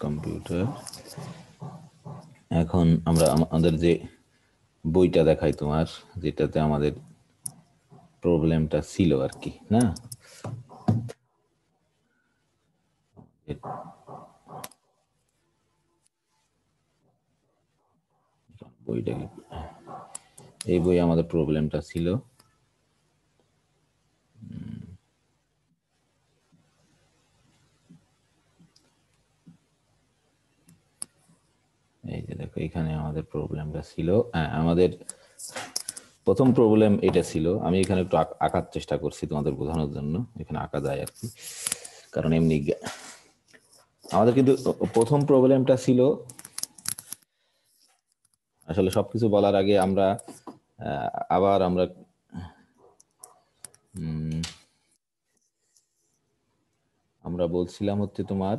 Computer. এখন আমরা আমাদের যে বইটা দেখাই তোমার, যেটাতে আমাদের প্রবলেমটা ছিল আর কি, না? বইটা এই বই আমাদের প্রবলেমটা ছিল। এই যে দেখো, এখানে আমাদের প্রবলেমটা ছিল। আমাদের প্রথম প্রবলেম এটা ছিল। আমি এখানে একটু আঁকার চেষ্টা করছি তোমাদের বোঝানোর জন্য, এখানে আঁকা যায় আর কি, কারণ এমনি আমাদের কিন্তু প্রথম প্রবলেমটা ছিল। আসলে সবকিছু বলার আগে আমরা আবার আমরা বলছিলাম হচ্ছে তোমার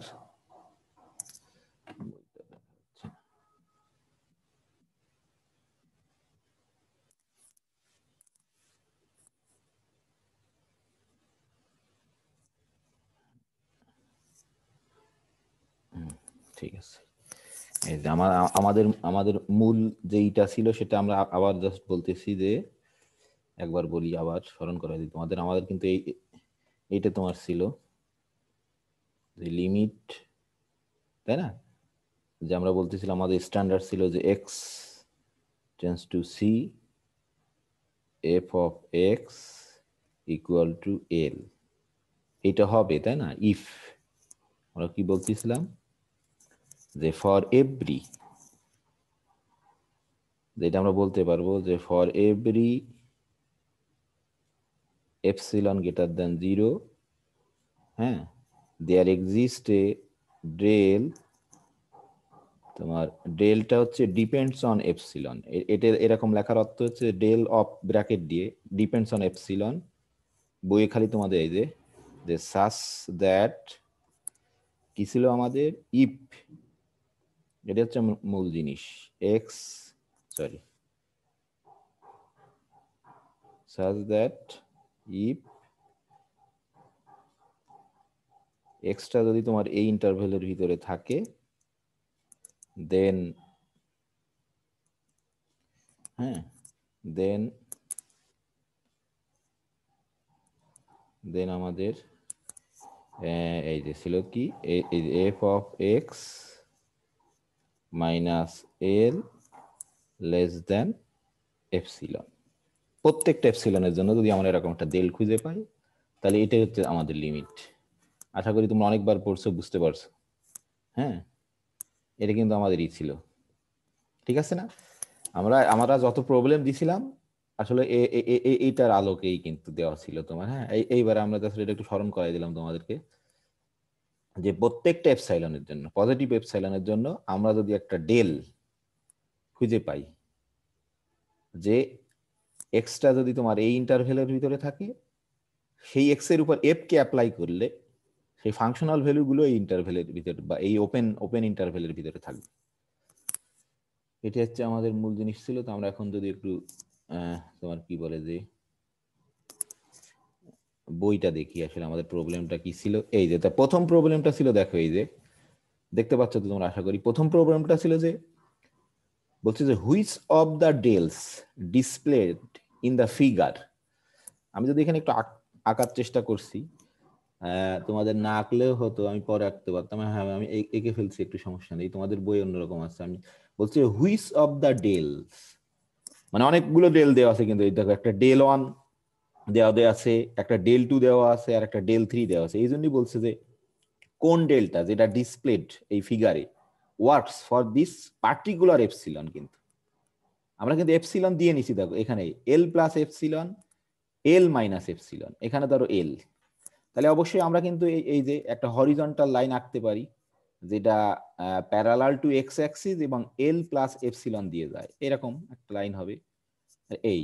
ঠিক আছে। এই যে আমাদের আমাদের মূল যেইটা ছিল সেটা আমরা আবার জাস্ট বলতেছি, যে একবার বলি, আবার স্মরণ করাই দিই তোমাদের। আমাদের কিন্তু এইটা তোমার ছিল যে লিমিট, তাই না? যে আমরা বলতেছিলাম আমাদের স্ট্যান্ডার্ড ছিল যে X tends to C, F of X equal to L. এটা হবে, তাই না? ইফ আমরা কি বলতেছিলাম, যে ফর এভরি, যেটা আমরা বলতে পারবো যে for every epsilon greater than 0, হ্যাঁ, দেয়ার এক্সিস্ট এ ডেল, তোমার ডেলটা হচ্ছে ডিপেন্ডস অন এপসিলন। এটা এরকম লেখার অর্থ হচ্ছে ডেল অফ ব্র্যাকেট দিয়ে ডিপেন্ডস অন এপসিলন। বইয়ে খালি তোমাদের এই যে সাস দ্যাট কি ছিল আমাদের, ইফ, এটা হচ্ছে মূল জিনিস, x sorry সাস that if extra যদি তোমার এই ইন্টারভ্যালের ভিতরে থাকে, দেন হ্যাঁ দেন আমাদের এই যে ছিল কি, F of x minus L less than epsilon. প্রত্যেকটা এপসিলনের জন্য যদি আমরা এরকম একটা ডেল খুঁজে পাই, তাহলে এটাই হচ্ছে আমাদের লিমিট। আশা করি তোমরা অনেকবার পড়ছো, বুঝতে পারছো। হ্যাঁ, এটা কিন্তু আমাদেরই ছিল, ঠিক আছে না? আমরা যত প্রবলেম দিছিলাম আসলে এইটার আলোকেই কিন্তু দেওয়া ছিল তোমার। হ্যাঁ, এইবার আমরা আসলে এটা একটু স্মরণ করাই দিলাম তোমাদেরকে, যে প্রত্যেকটা এপসাইলনের জন্য, পজিটিভ এপসাইলনের জন্য আমরা যদি একটা ডেল খুঁজে পাই, যে এক্সটা যদি তোমার এই ইন্টারভ্যালের ভিতরে থাকে, সেই এক্স এর উপর এফ কে অ্যাপ্লাই করলে সেই ফাংশনাল ভ্যালুগুলো এই ইন্টারভ্যালের ভিতরে বা এই ওপেন ইন্টারভ্যালের ভিতরে থাকবে। এটা হচ্ছে আমাদের মূল জিনিস ছিল। তো আমরা এখন যদি একটু তোমার কি বলে যে বইটা দেখি আসলে আমাদের প্রবলেমটা কি ছিল। এই যে প্রথম প্রবলেমটা ছিল, দেখো এই যে দেখতে পাচ্ছ তো তোমরা, আশা করি। প্রথম প্রবলেমটা ছিল যে বলছে যে which of the deals displayed in the figure. আমি যদি এখানে একটু আঁকার চেষ্টা করছি, তোমাদের না আঁকলেও হতো, আমি পরে আঁকতে পারতাম। হ্যাঁ, আমি এঁকে ফেলছি, একটু সমস্যা নেই, তোমাদের বই অন্যরকম আছে। আমি বলছি হুইচ অফ দ্য ডেলস, মানে অনেকগুলো ডেল দেওয়া আছে, কিন্তু এই দেখো একটা ডেল 1 দেওয়া আছে, একটা ডেল 2 দেওয়া আছে, আর একটা ডেল 3 দেওয়া আছে। এই জন্যই বলছে যে কোন ডেলটা যেটা ডিসপ্লেড এই ফিগারে works for this particular epsilon. কিন্তু আমরা কিন্তু এপসিলন দিয়ে নিছি, দেখো এখানে L plus epsilon, L minus epsilon, এখানে ধরো এল। তাহলে অবশ্যই আমরা কিন্তু এই যে একটা হরিজন্টাল লাইন আঁকতে পারি, যেটা প্যারালাল টু এক্স অ্যাক্সিস এবং এল প্লাস এপসিলন দিয়ে যায়, এরকম একটা লাইন হবে। এই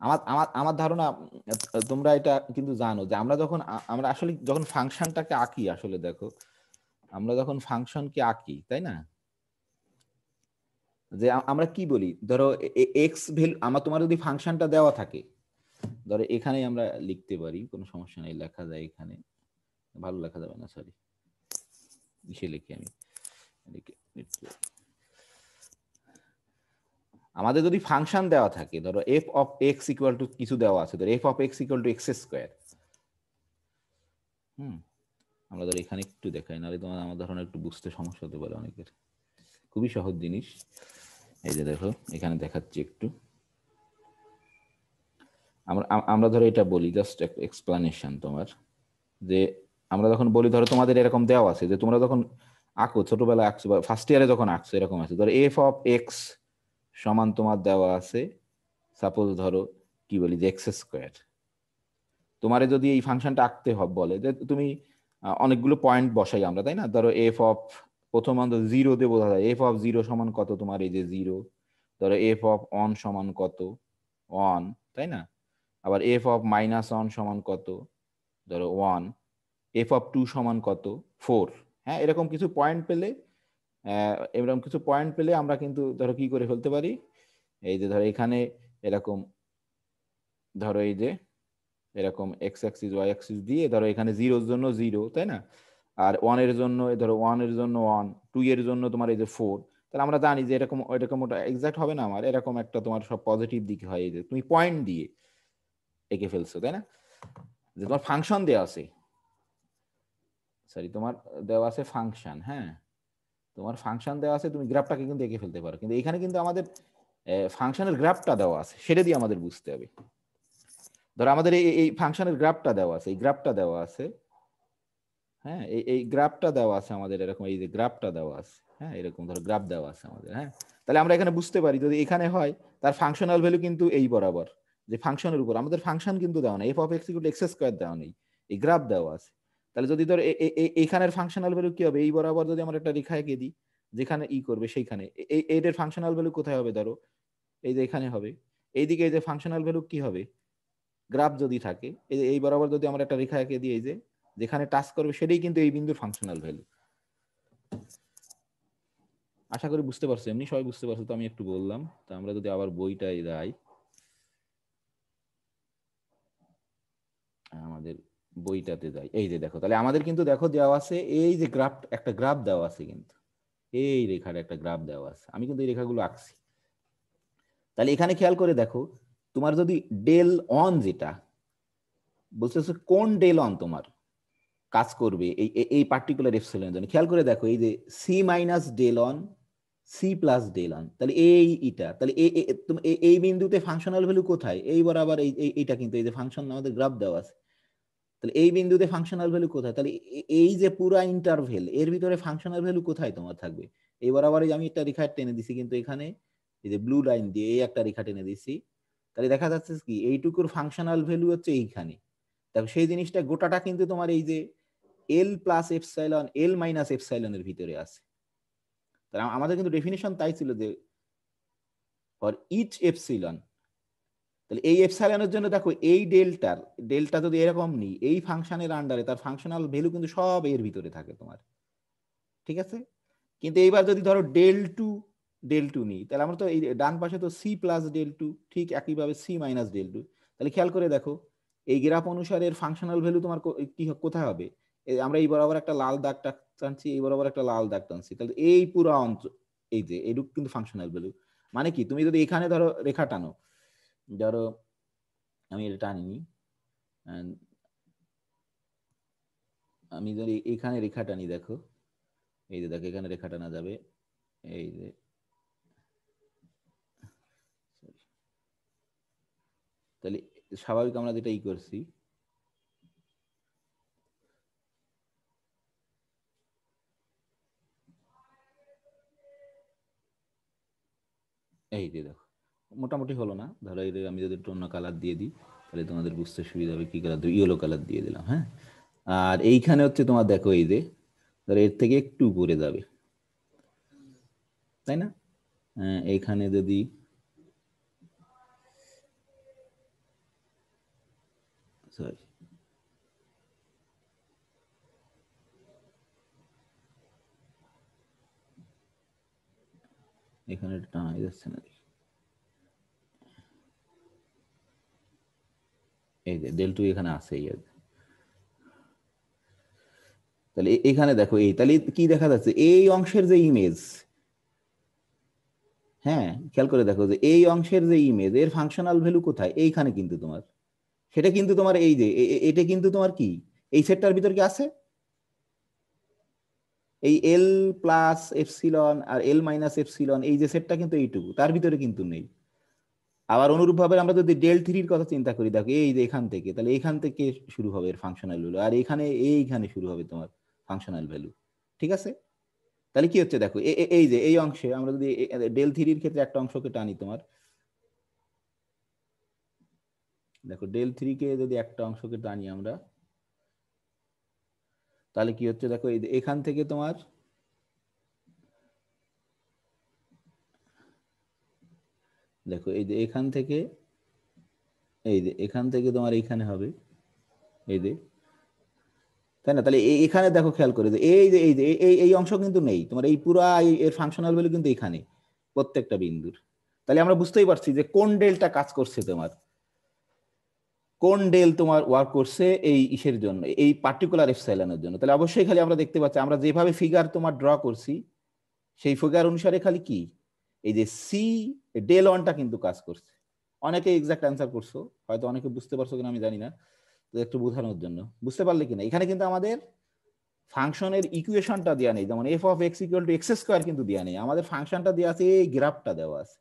আমার আমার আমার ধারণা তোমরা এটা কিন্তু জানো, যে আমরা আসলে যখন ফাংশনটাকে আঁকি, আসলে দেখো আমরা যখন ফাংশনকে আঁকি, তাই না, যে আমরা কি বলি, ধরো এক্স ভ্যালু, তোমার যদি ফাংশনটা দেওয়া থাকে, ধরো এখানেই আমরা লিখতে পারি, কোনো সমস্যা নেই, লেখা যায় এখানে, ভালো লেখা যাবে না, সরি, ইসে লিখি আমি, আমাদের যদি ফাংশন দেওয়া থাকে, ধরো F of X equal two কিছু দেওয়া আছে, ধরো F of X equal two x square. আমরা ধরো এখানে একটু দেখাই, নাহলে তোমার আমার ধারণা একটু বুঝতে সমস্যা হতে পারে অনেকের। খুবই সহজ জিনিস। এই যে দেখো এখানে দেখাচ্ছি একটু। আমরা ধরো এটা বলি, জাস্ট একটা এক্সপ্লানেশন তোমার, যে আমরা যখন বলি ধরো তোমাদের এরকম দেওয়া আছে, যে তোমরা যখন আঁকো ছোটবেলায় আঁকছো বা ফার্স্ট ইয়ারে যখন আঁকছো, এরকম আছে ধরো এফ অফ এক্স সমান তোমার দেওয়া আছে, সাপোজ ধরো কি বলি যে এক্স স্কোয়ার। তোমারে যদি এই ফাংশনটা আঁকতে হবে, বলে যে তুমি অনেকগুলো পয়েন্ট বসাই আমরা, তাই না? ধরো এফ অফ প্রথম জিরো দিয়ে বোঝা যায়, এফ অফ জিরো সমান কত, তোমার এই যে জিরো। ধরো এফ অফ অন সমান কত, ওয়ান, তাই না? আবার এফ অফ মাইনাস ওয়ান সমান কত, ধরো ওয়ান। এফ অফ টু সমান কত, ফোর। হ্যাঁ, এরকম কিছু পয়েন্ট পেলে, এরকম কিছু পয়েন্ট পেলে আমরা কিন্তু ধরো কি করে ফেলতে পারি, এই যে ধরো এখানে এরকম, ধরো এই যে এরকম এক্স অ্যাক্সিস ওয়াই অ্যাক্সিস দিয়ে, ধরো এখানে জিরোর জন্য জিরো, তাই না? আর ওয়ানের জন্য ধরো ওয়ানের জন্য ওয়ান, টু এর জন্য তোমার এই যে ফোর। তাহলে আমরা জানি যে এরকম এরকম ওটা এক্সাক্ট হবে না আমার, এরকম একটা তোমার সব পজিটিভ দিক হয়, এই যে তুমি পয়েন্ট দিয়ে এঁকে ফেলছো, তাই না? যে তোমার ফাংশন দেওয়া আছে, সরি তোমার দেওয়া আছে ফাংশন, হ্যাঁ তোমার ফাংশন দেওয়া আছে, তুমি গ্রাফটাকে কিন্তু এঁকে ফেলতে পারো, কিন্তু এখানে কিন্তু আমাদের ফাংশনের গ্রাফটা দেওয়া আছে, সেটা দিয়ে আমাদের বুঝতে হবে। ধরো আমাদের এই ফাংশনের গ্রাফটা দেওয়া আছে, এই গ্রাফটা দেওয়া আছে, হ্যাঁ এই গ্রাফটা দেওয়া আছে আমাদের, এরকম এই যে গ্রাফটা দেওয়া আছে, হ্যাঁ এরকম ধরো গ্রাফ দেওয়া আছে আমাদের, হ্যাঁ। তাহলে আমরা এখানে বুঝতে পারি যদি এখানে হয়, তার ফাংশনাল ভ্যালু কিন্তু এই বরাবর, যে ফাংশনের উপর আমাদের ফাংশন কিন্তু দেওয়া নেই, F of X equal two x square দেওয়া নেই, এই গ্রাফ দেওয়া আছে। তাহলে যদি ধরো এইখানের ফাংশনাল ভ্যালু কি হবে, এই বরাবর যদি আমরা একটা রেখা এঁকে দিই, যেখানে ই করবে সেইখানে এইটার ফাংশনাল ভ্যালু কোথায় হবে, ধরো এই যে এখানে হবে। এইদিকে এই যে ফাংশনাল ভ্যালু কি হবে, গ্রাফ যদি থাকে, এই যে এই বরাবর যদি আমরা একটা রেখা এঁকে দিই, এই যে যেখানে টাচ করবে সেটাই কিন্তু এই বিন্দুর ফাংশনাল ভ্যালু। আশা করি বুঝতে পারছো, এমনি সবাই বুঝতে পারছো তো, আমি একটু বললাম। তো আমরা যদি আবার বইটাই যাই, আমাদের বইটাতে যাই, এই যে দেখো, তাহলে আমাদের কিন্তু দেখো দেওয়া আছে এই যে গ্রাফ, একটা গ্রাফ দেওয়া আছে কিন্তু, এই রেখার একটা গ্রাফ দেওয়া আছে, আমি কিন্তু এই রেখাগুলো আঁকছি। তাহলে এখানে খেয়াল করে দেখো, তোমার যদি ডেল অন যেটা বলতেছে, কোন ডেল অন তোমার কাজ করবে এই এই পার্টিকুলার এপসিলনের জন্য, খেয়াল করে দেখো এই যে C minus del on, C plus del on, তাহলে এই ইটা, তাহলে এই বিন্দুতে ফাংশনাল ভ্যালু কোথায়, এই বরাবর এইটা কিন্তু এই যে ফাংশন আমাদের গ্রাফ দেওয়া আছে, তাহলে এই বিন্দুতে ফাংশনাল ভ্যালু কোথায়, তাহলে এই যে পুরা ইন্টারভেল এর ভিতরে ফাংশনাল ভ্যালু কোথায় তোমার থাকবে, এই বরাবর আমি একটা রেখা টেনে দিছি কিন্তু এখানে, এই যে ব্লু লাইন দিয়ে এই একটা রেখা টেনে দিছি, তাহলে দেখা যাচ্ছে কি এইটুকুর ফাংশনাল ভ্যালু হচ্ছে এইখানে। দেখো সেই জিনিসটা গোটাটা কিন্তু তোমার এই যে এল প্লাস এপসাইলন, এল মাইনাস এপসাইলনের ভিতরে আছে। তাহলে আমাদের কিন্তু ডেফিনিশন তাই ছিল যে ফর ইচ এপসিলন, তাহলে এই এপসাইলনের জন্য দেখো এই ডেল্টার, ডেল্টা যদি এরকম নিই এই ফাংশনের আন্ডারে, তার ফাংশনাল ভ্যালু কিন্তু সব এর ভিতরে থাকে তোমার, ঠিক আছে? কিন্তু এইবার যদি ধরো ডেল টু নিই, তাহলে আমরা তো এই ডান পাশে তো সি প্লাস ডেল টু, ঠিক একইভাবে সি মাইনাস ডেল টু। তাহলে খেয়াল করে দেখো এই গ্রাফ অনুসারে এর ফাংশনাল ভ্যালু তোমার কি কোথায় হবে, আমরা এই বরাবর একটা লাল দাগ টানছি, এই বরাবর একটা লাল দাগ টানছি, তাহলে এই পুরো অঞ্চল, এই যে এইটুকু কিন্তু ফাংশনাল ভ্যালু। মানে কি, তুমি যদি এখানে ধরো রেখা টানো, ধরো আমি এটা টানিনি, আমি যদি এখানে রেখা টানি, দেখো এই যে দেখো এখানে রেখা টানা যাবে, এই যে তাহলে স্বাভাবিক আমরা যেটা ই করছি, এই যে দেখো মোটামুটি হলো না, ধরো এই আমি যদি একটু অন্য কালার দিয়ে দিই, তাহলে তোমাদের বুঝতে সুবিধা হবে। কি কালার দেবো, ইয়েলো কালার দিয়ে দিলাম, হ্যাঁ। আর এইখানে হচ্ছে তোমার দেখো এই যে ধরো এর থেকে একটু উপরে যাবে, তাই না? এইখানে যদি সরি এখানে টানা যাচ্ছে না, এই যে ডেল টু এখানে আছে, এই আর তাহলে এখানে দেখো এই, তাহলে কি দেখা যাচ্ছে এই অংশের যে ইমেজ, হ্যাঁ খেয়াল করে দেখো যে এই অংশের যে ইমেজ এর ফাংশনাল ভ্যালু কোথায়, এইখানে কিন্তু তোমার, সেটা কিন্তু তোমার এই যে এটা কিন্তু তোমার কি এই সেটটার ভিতর কি আছে, এই এল প্লাস এপসিলন আর এল মাইনাস এপসিলন এই যে সেটটা কিন্তু এইটুকু, তার ভিতরে কিন্তু নেই। আবার অনুরূপভাবে আমরা যদি ডেল থ্রির কথা চিন্তা করি, দেখো এই যে এখান থেকে, তাহলে এখান থেকে শুরু হবে এর ফাংশনাল ভ্যালু, আর এখানে এইখানে শুরু হবে তোমার ফাংশনাল ভ্যালু। ঠিক আছে, তাহলে কি হচ্ছে দেখো এই যে এই অংশে আমরা যদি ডেল থ্রির ক্ষেত্রে একটা অংশকে টানি তোমার, দেখো ডেল থ্রি কে যদি একটা অংশকে টানি আমরা, তাহলে কি হচ্ছে দেখো এই যে এখান থেকে তোমার, দেখো এই যে এখান থেকে, এই যে এখান থেকে তোমার এইখানে হবে এই যে, তাই না? তাহলে এখানে দেখো খেয়াল করে যে এই অংশ কিন্তু নেই তোমার, এই পুরা এর ফাংশনাল ভ্যালু কিন্তু এখানে প্রত্যেকটা বিন্দুর। তাহলে আমরা বুঝতেই পারছি যে কোন ডেলটা কাজ করছে তোমার, কোন ডেল তোমার ওয়ার্ক করছে এই ইসের জন্য, এই পার্টিকুলার এপসাইলনের জন্য। তাহলে অবশ্যই খালি আমরা দেখতে পাচ্ছি, আমরা যেভাবে ফিগার তোমার ড্র করছি সেই ফিগার অনুসারে খালি কি এই যে সি ডেল ওয়ানটা কিন্তু কাজ করছে। অনেকে এক্সাক্ট অ্যান্সার করছো, হয়তো অনেকে বুঝতে পারছো কিনা আমি জানি না, তো একটু বোঝানোর জন্য, বুঝতে পারলে কিনা এখানে কিন্তু আমাদের ফাংশনের ইকুয়েশনটা দেওয়া নেই, যেমন F of X equal two x square কিন্তু দেওয়া নেই, আমাদের ফাংশনটা দেওয়া আছে, এই গ্রাফটা দেওয়া আছে,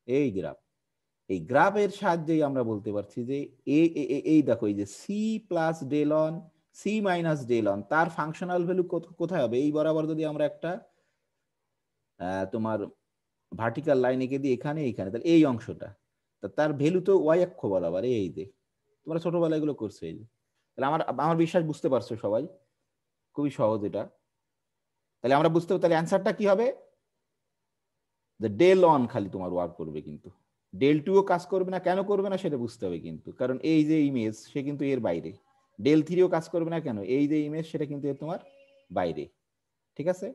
এই গ্রাফ, এই গ্রাফের সাহায্যেই আমরা বলতে পারছি যে এই দেখো এই যে C plus del on C minus del on তার ফাংশনাল ভ্যালু কোথায় হবে, এই বরাবর যদি আমরা একটা তোমার ভার্টিক্যাল লাইন এঁকে দিই এখানে এইখানে, তাহলে এই অংশটা, তার ভ্যালু তো ওয়াই অক্ষ বরাবর, এই যে তোমরা ছোটবেলায় এগুলো করছো, এই যে তাহলে আমার আমার বিশ্বাস বুঝতে পারছো সবাই, খুবই সহজ এটা। তাহলে আমরা বুঝতে, তাহলে অ্যান্সারটা কি হবে, যে ডেল অন খালি তোমার ওয়ার্ক করবে, কিন্তু ডেল টুও কাজ করবে না, কেন করবে না সেটা বুঝতে হবে কিন্তু, কারণ এই যে ইমেজ সে কিন্তু এর বাইরে, ডেল থ্রিও কাজ করবে না কেন, এই যে ইমেজ সেটা কিন্তু এর তোমার বাইরে। ঠিক আছে,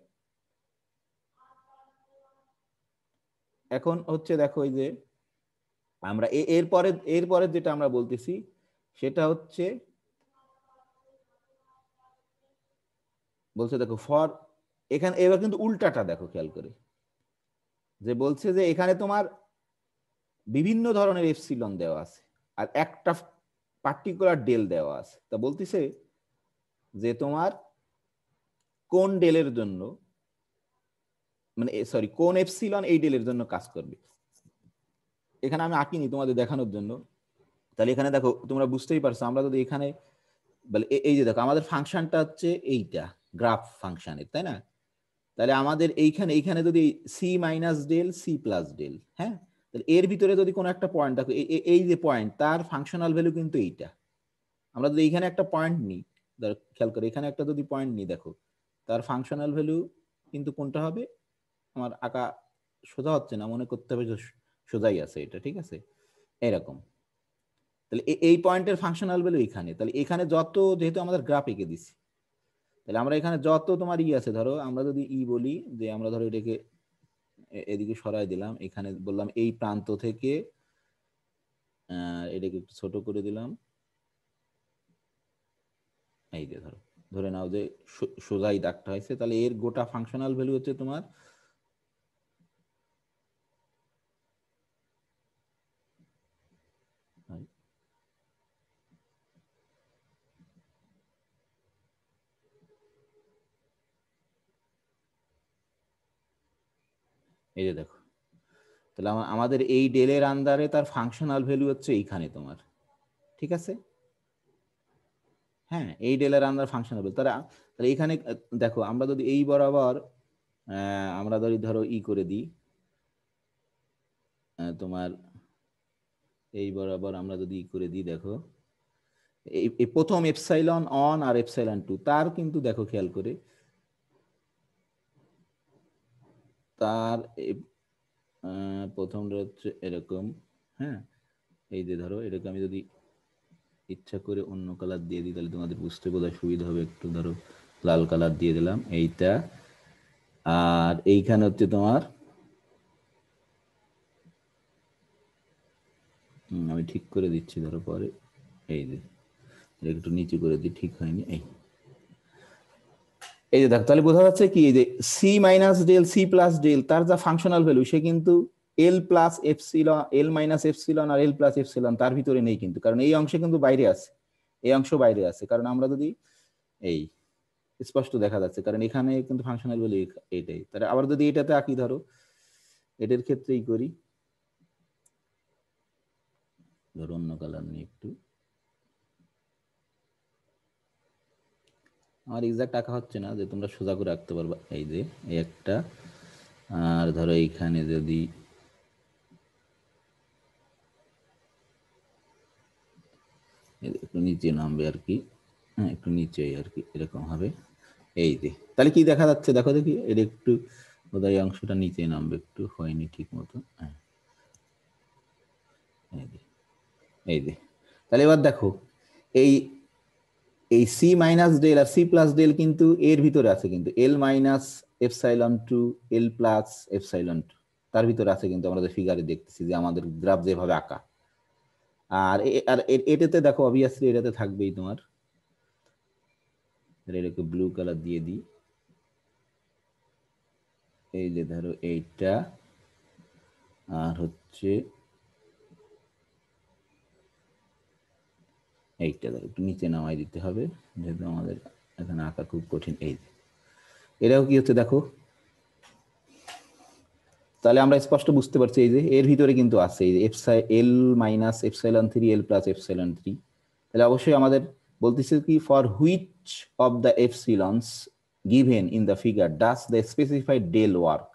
এখন হচ্ছে দেখো এই যে আমরা এরপরে যেটা আমরা বলতেছি সেটা হচ্ছে, বলছে দেখো ফর, এখানে এবার কিন্তু উল্টাটা দেখো খেয়াল করে, যে বলছে যে এখানে তোমার বিভিন্ন ধরনের এপসিলন দেওয়া আছে আর একটা পার্টিকুলার ডেল দেওয়া আছে, তা বলতেছে যে তোমার কোন ডেলের জন্য, মানে সরি কোন এপসিলন এই ডেলের জন্য কাজ করবে। এখানে আমি আঁকিনি তোমাদের দেখানোর জন্য, তাহলে এখানে দেখো তোমরা বুঝতেই পারছো, আমরা যদি এখানে বলে এই যে দেখো আমাদের ফাংশনটা হচ্ছে এইটা গ্রাফ ফাংশনের, তাই না? তাহলে আমাদের এইখানে এইখানে যদি C minus del C plus del, হ্যাঁ, তাহলে এর ভিতরে যদি কোনো একটা পয়েন্ট দেখো এই যে পয়েন্ট তার ফাংশনাল ভ্যালু কিন্তু এইটা, আমরা যদি এইখানে একটা পয়েন্ট নিই, ধরো খেয়াল করে এখানে একটা যদি পয়েন্ট নিই, দেখো তার ফাংশনাল ভ্যালু কিন্তু কোনটা হবে, আমার আঁকা সোজা হচ্ছে না, মনে করতে হবে যে সোজাই আছে এটা, ঠিক আছে এরকম। তাহলে এই পয়েন্টের ফাংশনাল ভ্যালু এখানে, তাহলে এখানে যত, যেহেতু আমাদের গ্রাফ এঁকে দিচ্ছি, তাহলে আমরা এখানে যত তোমার ই আছে, ধরো আমরা যদি ই বলি যে আমরা ধরো এটাকে এদিকে সরাই দিলাম, এখানে বললাম এই প্রান্ত থেকে এটাকে একটু ছোট করে দিলাম, এই যে ধরো ধরে নাও যে সোজাই দাগটা হয়েছে, তাহলে এর গোটা ফাংশনাল ভ্যালু হচ্ছে তোমার, এই যে দেখো, তাহলে আমাদের এই ডেলের আন্ডারে তার ফাংশনাল ভ্যালু হচ্ছে এইখানে তোমার, ঠিক আছে, হ্যাঁ এই ডেলের আন্ডার ফাংশনাল ভ্যালু, তাহলে এইখানে দেখো আমরা যদি এই বরাবর আমরা যদি ধরো ই করে দিই তোমার এই বরাবর আমরা যদি ই করে দিই, দেখো এই প্রথম এপসাইলন অন আর এপসাইলন টু তার কিন্তু দেখো খেয়াল করে তার প্রথমটা হচ্ছে এরকম, হ্যাঁ এই যে ধরো এটাকে আমি যদি ইচ্ছা করে অন্য কালার দিয়ে দিই তাহলে তোমাদের বুঝতে বোধহয় সুবিধা হবে, একটু ধরো লাল কালার দিয়ে দিলাম এইটা, আর এইখানে হচ্ছে তোমার আমি ঠিক করে দিচ্ছি ধরো পরে, এই যে একটু নিচু করে দিই, ঠিক হয়নি, এই এই যে দেখো তাহলে বোঝা যাচ্ছে কি এই যে C minus del C plus del তার যা ফাংশনাল ভ্যালু সে কিন্তু L plus epsilon L minus epsilon আর এল প্লাস এপসিলন তার ভিতরে নেই কিন্তু, কারণ এই অংশে কিন্তু বাইরে আছে, এই অংশ বাইরে আছে। কারণ আমরা যদি এই স্পষ্ট দেখা যাচ্ছে, কারণ এখানে কিন্তু ফাংশনাল ভ্যালু এইটাই। তাহলে আবার যদি এটাতে আঁকি, ধরো এটার ক্ষেত্রেই করি, ধরো অন্য কালার নিয়ে একটু, আমার এক্সাক্ট আঁকা হচ্ছে না যে তোমরা সোজা করে আঁকতে পারবা। এই যে এই একটা, আর ধরো এইখানে যদি একটু নিচে নামবে আর কি, হ্যাঁ একটু নিচে আর কি, এরকম হবে। এই যে তাহলে কি দেখা যাচ্ছে দেখো দেখি, এর একটু বোধহয় অংশটা নিচে নামবে, একটু হয়নি ঠিক মতো। হ্যাঁ এই যে তাহলে এবার দেখো এই এই সি মাইনাস ডেল আর সি প্লাস ডেল কিন্তু এর ভিতরে আছে, কিন্তু এল minus epsilon two L plus epsilon two তার ভিতরে আছে কিন্তু, আমরা ফিগারে দেখতেছি যে আমাদের গ্রাফ যেভাবে আঁকা। আর আর এটাতে দেখো অবভিয়াসলি এটাতে থাকবেই তোমার, এটাকে ব্লু কালার দিয়ে দিই। এই যে ধরো এইটা, আর হচ্ছে এইটা ধরো একটু নিচে নামাই দিতে হবে, যেহেতু আমাদের এখানে আঁকা খুব কঠিন। এই যে এটাও কি হচ্ছে দেখো, তাহলে আমরা স্পষ্ট বুঝতে পারছি এই যে এর ভিতরে কিন্তু আছে এই যে L minus epsilon three L plus epsilon three. তাহলে অবশ্যই আমাদের বলতেছে কি, for which of the epsilons given in the figure does the specified del work.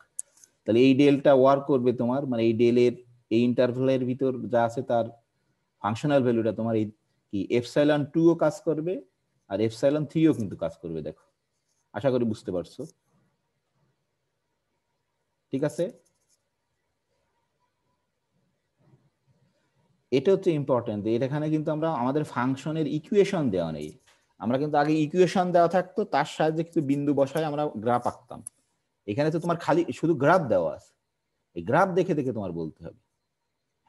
তাহলে এই ডেলটা ওয়ার্ক করবে তোমার, মানে এই ডেলের এই ইন্টারভ্যালের ভিতর যা আছে তার ফাংশনাল ভ্যালুটা তোমার এই কি এপসাইলন টু ও কাজ করবে আর এপসাইলন থ্রি ও কিন্তু কাজ করবে। দেখো আশা করি বুঝতে পারছো, ঠিক আছে। এটা হচ্ছে ইম্পর্টেন্ট, এখানে কিন্তু আমরা আমাদের ফাংশনের ইকুয়েশন দেওয়া নেই, আমরা কিন্তু আগে ইকুয়েশন দেওয়া থাকতো তার সাহায্যে কিছু বিন্দু বসায় আমরা গ্রাফ আঁকতাম। এখানে তো তোমার খালি শুধু গ্রাফ দেওয়া আছে, এই গ্রাফ দেখে দেখে তোমার বলতে হবে।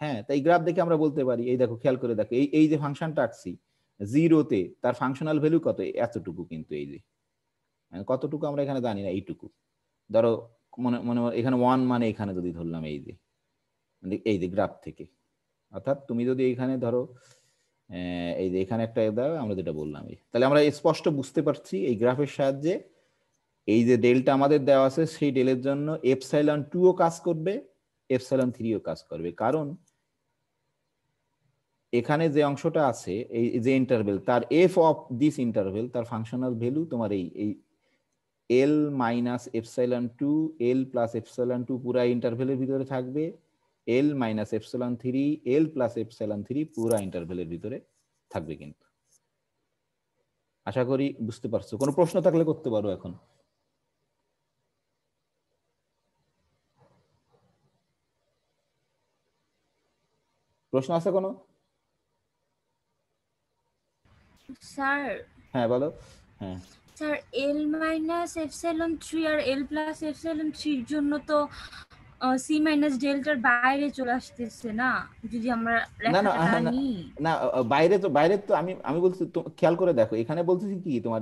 হ্যাঁ তাই গ্রাফ দেখে আমরা বলতে পারি, এই দেখো খেয়াল করে দেখো, এই এই যে ফাংশনটা আঁকছি জিরোতে তার ফাংশনাল ভ্যালু কত, এতটুকু কিন্তু, এই যে কতটুকু আমরা এখানে জানি না, এইটুকু ধরো মনে মনে এখানে ওয়ান মানে এখানে যদি ধরলাম এই যে এই যে গ্রাফ থেকে, অর্থাৎ তুমি যদি এখানে ধরো এই যে এখানে একটা দাও, আমরা যেটা বললাম এই, তাহলে আমরা স্পষ্ট বুঝতে পারছি এই গ্রাফের সাহায্যে এই যে ডেলটা আমাদের দেওয়া আছে সেই ডেলের জন্য এপসাইলন টু ও কাজ করবে, এপসাইলন থ্রি ও কাজ করবে। কারণ এখানে যে অংশটা আছে এই যে ইন্টারভেল, তার এফ অফ দিস ইন্টারভেল তার ফাংশনাল ভ্যালু তোমার এই এই L minus epsilon two L plus epsilon two পুরা ইন্টারভেলের ভিতরে থাকবে, L minus epsilon three L plus epsilon three পুরা ইন্টারভেলের ভিতরে থাকবে কিন্তু। আশা করি বুঝতে পারছো, কোনো প্রশ্ন থাকলে করতে পারো এখন। প্রশ্ন আছে কোনো? স্যার হ্যাঁ বলো। হ্যাঁ স্যার এল মাইনাস এপসাইলন থ্রি আর এল প্লাস এপসাইলন থ্রির জন্য তো সি মাইনাস ডেল্টার বাইরে চলে আসতেছে না, যদি আমরা না না লেখাটা না নিই। না, বাইরে তো বাইরে তো আমি আমি বলছি খেয়াল করে দেখো, এখানে বলতেছি কি তোমার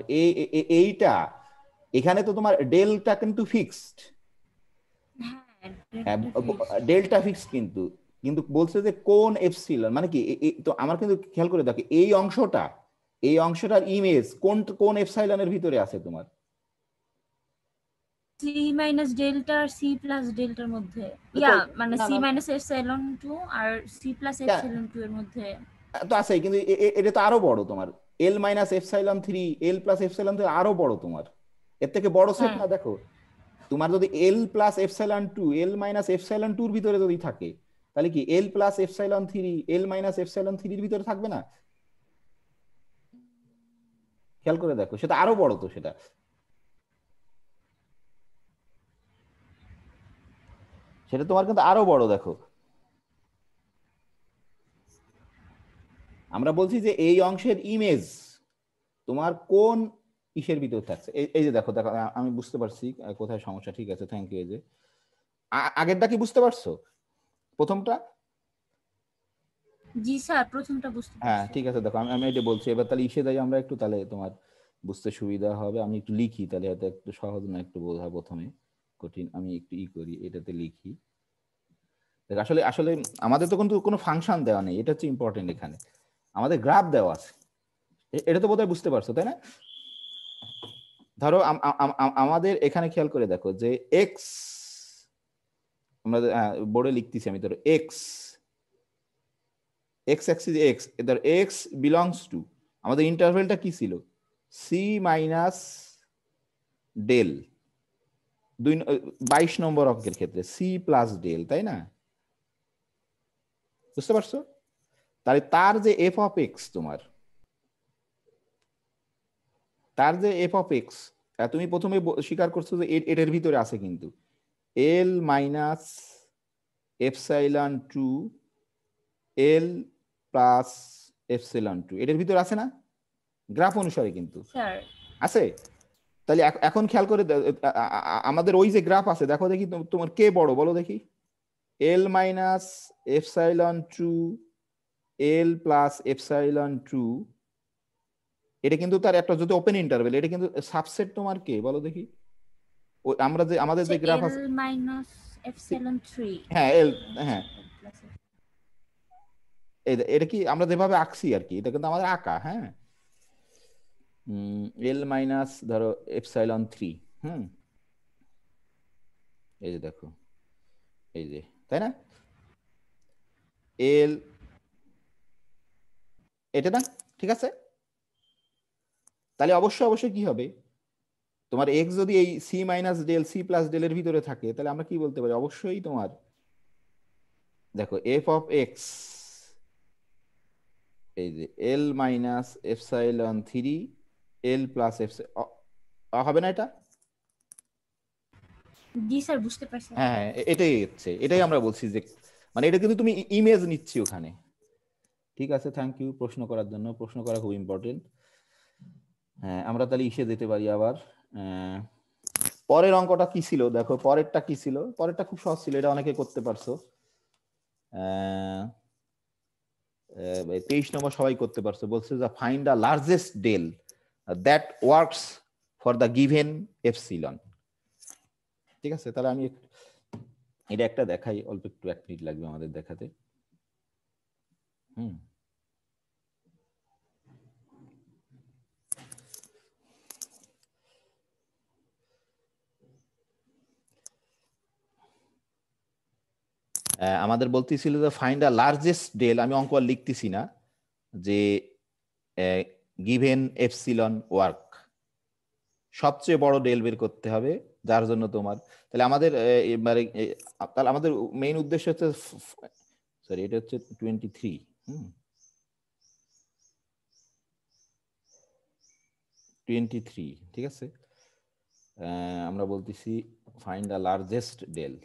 এইটা এখানে তো তোমার ডেলটা কিন্তু ফিক্সড, হ্যাঁ ডেল্টা ফিক্স কিন্তু, কিন্তু বলছে যে কোন এপসিলন মানে কি তো আমার কিন্তু খেয়াল করে দেখো এই অংশটা, এই অংশটার ইমেজ কোন কোন এপসাইলনের ভিতরে আছে তোমার, সি মাইনাস ডেল্টা আর সি প্লাস ডেল্টার মধ্যে, তো মানে না সি না মাইনাস এপসাইলন টু আর সি প্লাস এপসাইলন টু এর মধ্যে তো আছে, কিন্তু এটা তো আরো বড় তোমার, L minus epsilon three L plus epsilon three আরো বড় তোমার, এর থেকে বড় সেট হ্যাঁ না। দেখো তোমার যদি L plus epsilon two L minus epsilon টুর ভিতরে যদি থাকে, তাহলে কি L plus epsilon three L minus epsilon থ্রির ভিতরে থাকবে না? খেয়াল করে দেখো সেটা আরো বড় তো, সেটা সেটা তোমার কিন্তু আরো বড়। দেখো আমরা বলছি যে এই অংশের ইমেজ তোমার কোন ইসের ভিতর থাকছে, এই যে দেখো দেখো আমি বুঝতে পারছি কোথায় সমস্যা, ঠিক আছে থ্যাংক ইউ। এই যে আগেরটা কি বুঝতে পারছো, প্রথমটা? জি স্যার প্রথমটা বুঝতে হ্যাঁ পারছি। ঠিক আছে, দেখো আমি আমি এটা বলছি, এবার তাহলে ইসে যাই আমরা একটু, তাহলে তোমার বুঝতে সুবিধা হবে। আমি একটু লিখি, তাহলে হয়তো একটু সহজ না একটু বোঝা প্রথমে কঠিন। আমি একটু করি, এটাতে লিখি। দেখ আসলে আসলে আমাদের তো কিন্তু কোনো ফাংশন দেওয়া নেই, এটা হচ্ছে ইম্পর্টেন্ট। এখানে আমাদের গ্রাফ দেওয়া আছে, এটা তো বোধহয় বুঝতে পারছো তাই না? ধরো আমাদের এখানে খেয়াল করে দেখো যে এক্স, আমরা বোর্ডে লিখতেছি আমি, ধরো এক্স এক্স অ্যাক্সিস এক্স, ধর এক্স বিলংস টু, আমাদের ইন্টারভেলটা কি ছিল? সি মাইনাস ডেল, 22 নম্বর অঙ্কের ক্ষেত্রে সি প্লাস ডেল, তাই না? বুঝতে পারছো? তাহলে তার যে এফ অফ এক্স, তোমার তার যে এফ অফ এক্স, তুমি প্রথমে স্বীকার করছো যে এটার ভিতরে আছে কিন্তু এল minus epsilon two L plus epsilon two, এটার ভিতরে আছে না? গ্রাফ অনুসারে কিন্তু স্যার আছে। তাহলে এখন খেয়াল করে আমাদের ওই যে গ্রাফ আছে, দেখো দেখি তোমার কে বড় বলো দেখি। এল minus epsilon two L plus epsilon two, এটা কিন্তু তার একটা যদি ওপেন ইন্টারভেল, এটা কিন্তু সাবসেট তোমার কে বলো দেখি। ওই আমরা যে আমাদের যে গ্রাফ আছে, এল মাইনাস এপসিলন 3। হ্যাঁ এল, হ্যাঁ এটা কি আমরা যেভাবে আঁকছি আর কি, এটা কিন্তু আমাদের আঁকা। হ্যাঁ, এল মাইনাস ধরো এপসাইলন 3, হুম, এই যে দেখো, এই যে, তাই না? এল, এটা না? ঠিক আছে, তাহলে অবশ্যই অবশ্যই কি হবে, তোমার এক্স যদি এই C minus del C plus ডেলের ভিতরে থাকে, তাহলে আমরা কি বলতে পারি, অবশ্যই তোমার দেখো এফ অফ এক্স, এই যে এল মাইনাস এপসাইলন 3 এল প্লাস এফ, হবে না এটা? জি স্যার, বুঝতে পারছি। হ্যাঁ হ্যাঁ, এটাই হচ্ছে, এটাই আমরা বলছি যে মানে এটা কিন্তু তুমি ইমেজ নিচ্ছি ওখানে। ঠিক আছে, থ্যাংক ইউ প্রশ্ন করার জন্য, প্রশ্ন করা খুব ইম্পর্টেন্ট। হ্যাঁ, আমরা তাহলে ইসে যেতে পারি আবার। পরের অঙ্কটা কি ছিল দেখো, পরেরটা কি ছিল, পরেরটা খুব সহজ ছিল, এটা অনেকে করতে পারছো। 23 নম্বর সবাই করতে পারছো। বলছে যে find the largest del that works for the given epsilon. ঠিক আছে, তাহলে আমি এটা একটা দেখাই, অল্প একটু 1 মিনিট লাগবে আমাদের দেখাতে। হুম, আমাদের বলতেছিল যে ফাইন্ড দ্য লার্জেস্ট ডেল, আমি অঙ্ক আর লিখতেছি না, যে গিভেন এপসিলন ওয়ার্ক, সবচেয়ে বড় ডেল বের করতে হবে, যার জন্য তোমার, তাহলে আমাদের এবারে তাহলে আমাদের মেইন উদ্দেশ্য হচ্ছে, সরি এটা হচ্ছে 23, হুম 23, ঠিক আছে। আমরা বলতেছি find the largest del,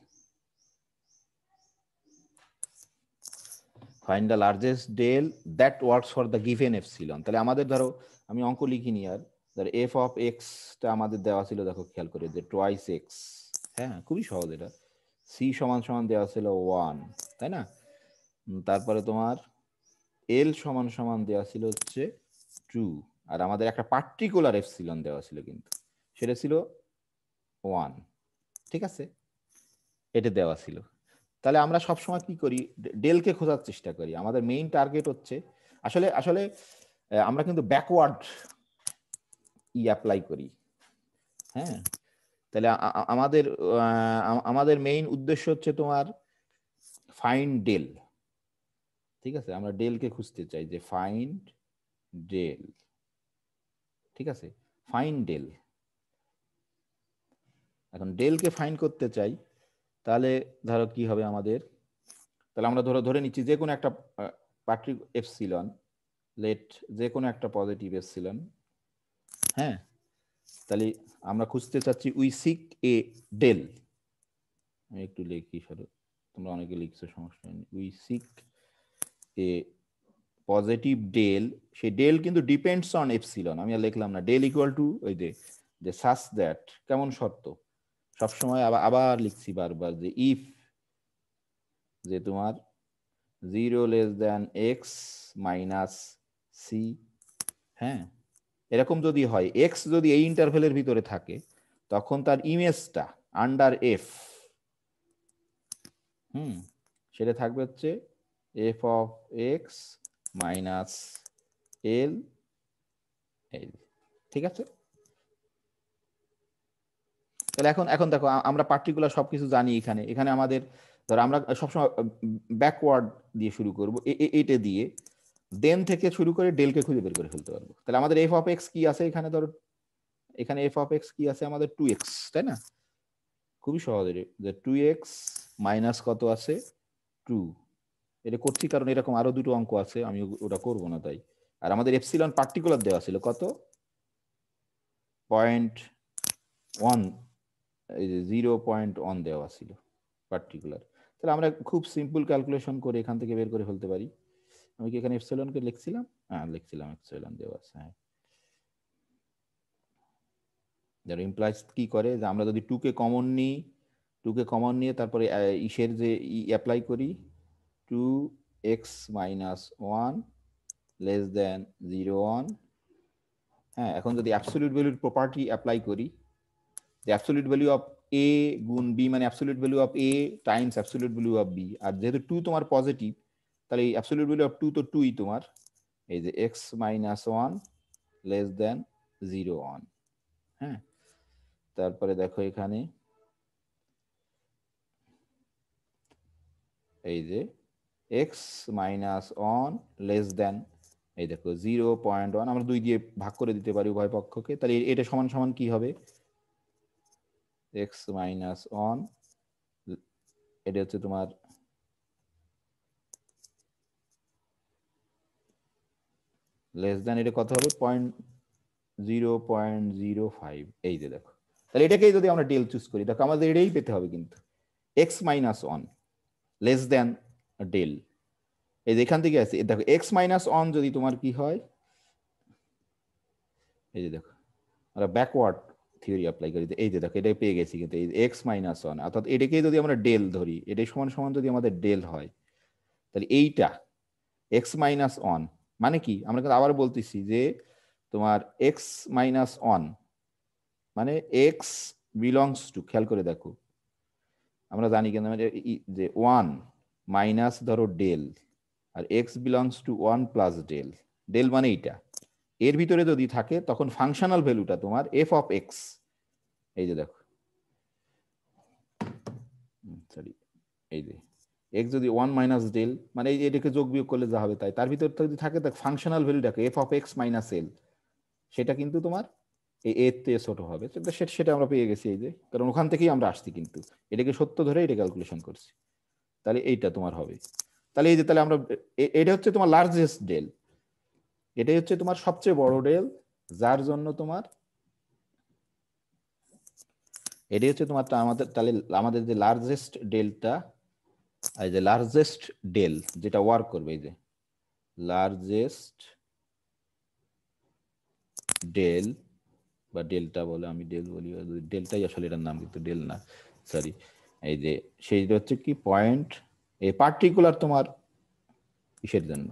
find the largest del that works for the given epsilon. তাহলে আমাদের ধরো আমি অঙ্ক লিখিনি আর, ধর এফ অফ এক্সটা আমাদের দেওয়া ছিল, দেখো খেয়াল করে, যে টোয়াইস এক্স, হ্যাঁ খুবই সহজ এটা। সি সমান সমান দেওয়া ছিল 1, তাই না? তারপরে তোমার এল সমান সমান দেওয়া ছিল হচ্ছে 2, আর আমাদের একটা পার্টিকুলার এপসিলন দেওয়া ছিল কিন্তু, সেটা ছিল 1, ঠিক আছে, এটা দেওয়া ছিল। তাহলে আমরা সবসময় কি করি, ডেলকে খোঁজার চেষ্টা করি। আমাদের মেইন টার্গেট হচ্ছে আসলে আসলে আমরা কিন্তু ব্যাকওয়ার্ড অ্যাপ্লাই করি। হ্যাঁ, তাহলে আমাদের আমাদের মেইন উদ্দেশ্য হচ্ছে তোমার ফাইন্ড ডেল। ঠিক আছে, আমরা ডেলকে খুঁজতে চাই, যে ফাইন্ড ডেল, ঠিক আছে, ফাইন্ড ডেল। এখন ডেলকে ফাইন্ড করতে চাই, তাহলে ধরো কি হবে আমাদের, তাহলে আমরা ধরে নিচ্ছি যে কোনো একটা পার্টিকুলার এপসিলন, লেট যে কোনো একটা পজিটিভ এপসিলন। হ্যাঁ, তাহলে আমরা খুঁজতে চাচ্ছি উই সিক এ ডেল, আমি একটু লিখি, সরো তোমরা অনেকে লিখছো, সমস্যা নেই। We seek a positive del, সেই ডেল কিন্তু ডিপেন্ডস অন এপসিলন, আমি আর লিখলাম না, ডেল ইকুয়াল টু ওই যে সাচ দ্যাট, কেমন শর্ত, সবসময় আবার আবার লিখছি বারবার, যে ইফ, যে তোমার 0 less than x minus C, হ্যাঁ এরকম যদি হয়, এক্স যদি এই ইন্টারভেলের ভিতরে থাকে, তখন তার ইমেজটা আন্ডার এফ সেটা থাকবে হচ্ছে F of x minus L এল। ঠিক আছে? তাহলে এখন এখন দেখো আমরা পার্টিকুলার সবকিছু জানি। এখানে এখানে আমাদের ধরো আমরা সবসময় ব্যাকওয়ার্ড দিয়ে শুরু করবো, এইটা দিয়ে দেন থেকে শুরু করে ডেলকে খুঁজে বের করে ফেলতে পারবো। তাহলে আমাদের এফ অফ এক্স কি আছে এখানে, ধরো এখানে এফ অফ এক্স কি আছে আমাদের 2x, তাই না? খুবই সহজ, যে 2x মাইনাস কত আছে 2। এটা করছি কারণ এরকম আরো দুটো অঙ্ক আছে, আমি ওটা করব না তাই। আর আমাদের এপসিলন পার্টিকুলার দেওয়া ছিল কত, 0.1, এই যে 0.1 দেওয়া ছিল পার্টিকুলার। তাহলে আমরা খুব সিম্পল ক্যালকুলেশন করে এখান থেকে বের করে ফেলতে পারি। আমি কি এখানে এপসিলনকে লিখছিলাম? হ্যাঁ লিখছিলাম, এপসিলন দেওয়া আছে। হ্যাঁ, যার ইমপ্লাইজ কি করে যে আমরা যদি 2 কে কমন নিই, 2 কে কমন নিয়ে তারপরে ইসের যে অ্যাপ্লাই করি 2x মাইনাস 1 লেস দেন 0 1। হ্যাঁ, এখন যদি অ্যাবসলিউট ভ্যালুর প্রপার্টি অ্যাপ্লাই করি, the absolute value of a গুণ b মানে absolute value of a Times absolute value of b, আর যেহেতু 2 তোমার পজিটিভ, তাহলে এই absolute value of 2 তো 2ই তোমার, এই যে x মাইনাস 1 লেস দেন 0 1। হ্যাঁ, তারপরে দেখো এখানে এই যে x মাইনাস 1 লেস দেন, এই দেখো 0.1, আমরা 2 দিয়ে ভাগ করে দিতে পারি উভয় পক্ষকে। তাহলে এটা সমান সমান কি হবে, x মাইনাস 1, এটা হচ্ছে তোমার লেস দেন, এটা কত হবে 0.05। এই যে দেখো, তাহলে এটাকেই যদি আমরা ডেল চুজ করি, দেখো আমাদের এটাই পেতে হবে কিন্তু, x minus 1 less then del. এই যে এখান থেকে আছে, দেখো x মাইনাস 1 যদি তোমার কি হয়, এই যে দেখো আমরা ব্যাকওয়ার্ড থিওরি অ্যাপ্লাই করি, এই যে দেখো এটাই পেয়ে গেছি কিন্তু, এই x মাইনাস 1, অর্থাৎ এটাকেই যদি আমরা ডেল ধরি, এটাই সমান সমান যদি আমাদের ডেল হয়, তাহলে এইটা x মাইনাস 1 মানে কি, আমরা কিন্তু আবার বলতেছি যে তোমার x মাইনাস 1 মানে x বিলংস টু, খেয়াল করে দেখো আমরা জানি কিন্তু যে 1 মাইনাস ধরো ডেল, আর x belongs to 1 plus del, del মানে এইটা এর ভিতরে যদি থাকে তখন ফাংশনাল ভ্যালুটা তোমার f অফ x, এই যে দেখো সরি, এই যে x যদি 1 মাইনাস ডেল মানে এই এটাকে যোগ বিয়োগ করলে যা হবে তাই, তার ভিতর যদি থাকে তার ফাংশনাল ভ্যালু দেখো f of x minus l, সেটা কিন্তু তোমার এই এর থেকে ছোট হবে, সেটা আমরা পেয়ে গেছি এই যে, কারণ ওখান থেকেই আমরা আসছি কিন্তু এটাকে সত্য ধরে এটা ক্যালকুলেশন করছি। তাহলে এইটা তোমার হবে, তাহলে এই যে তাহলে আমরা এটা হচ্ছে তোমার লার্জেস্ট ডেল, এটাই হচ্ছে তোমার সবচেয়ে বড় ডেল, যার জন্য তোমার এটাই হচ্ছে তোমার আমাদের, তাহলে আমাদের যে লার্জেস্ট ডেলটা, এই যে লার্জেস্ট ডেল যেটা ওয়ার্ক করবে, এই যে লার্জেস্ট ডেল বা ডেল্টা বলে, আমি ডেল বলি, ডেল্টাই আসলে এটার নাম কিন্তু ডেল না, সরি। এই যে সেইটা হচ্ছে কি পয়েন্ট, এই পার্টিকুলার তোমার কিসের জন্য,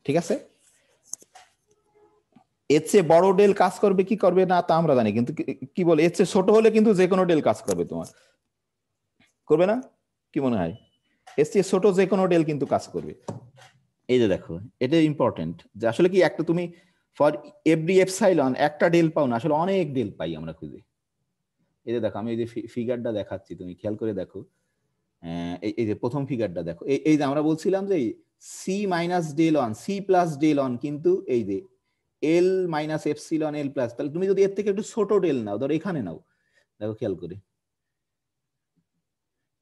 ঠিক আছে? এর চেয়ে বড় ডেল কাজ করবে কি করবে না তা আমরা জানি, কিন্তু কি বলে এর চেয়ে ছোট হলে কিন্তু যে কোনো ডেল কাজ করবে তোমার, করবে না? কি মনে হয়? এর চেয়ে ছোট যে কোনো ডেল কিন্তু কাজ করবে। এই যে দেখো এটা ইম্পর্টেন্ট, যে আসলে কি একটা তুমি ফর এভরি এপসাইলন একটা ডেল পাও না, আসলে অনেক ডেল পাই আমরা খুঁজে। এই যে দেখো আমি এই যে ফিগারটা দেখাচ্ছি, তুমি খেয়াল করে দেখো, এই যে প্রথম ফিগারটা দেখো, এই যে আমরা বলছিলাম যে C minus del on C plus del on, কিন্তু এই যে L minus epsilon L plus, তাহলে তুমি যদি এর থেকে একটু ছোট ডেল নাও, ধরো এখানে নাও, দেখো খেয়াল করে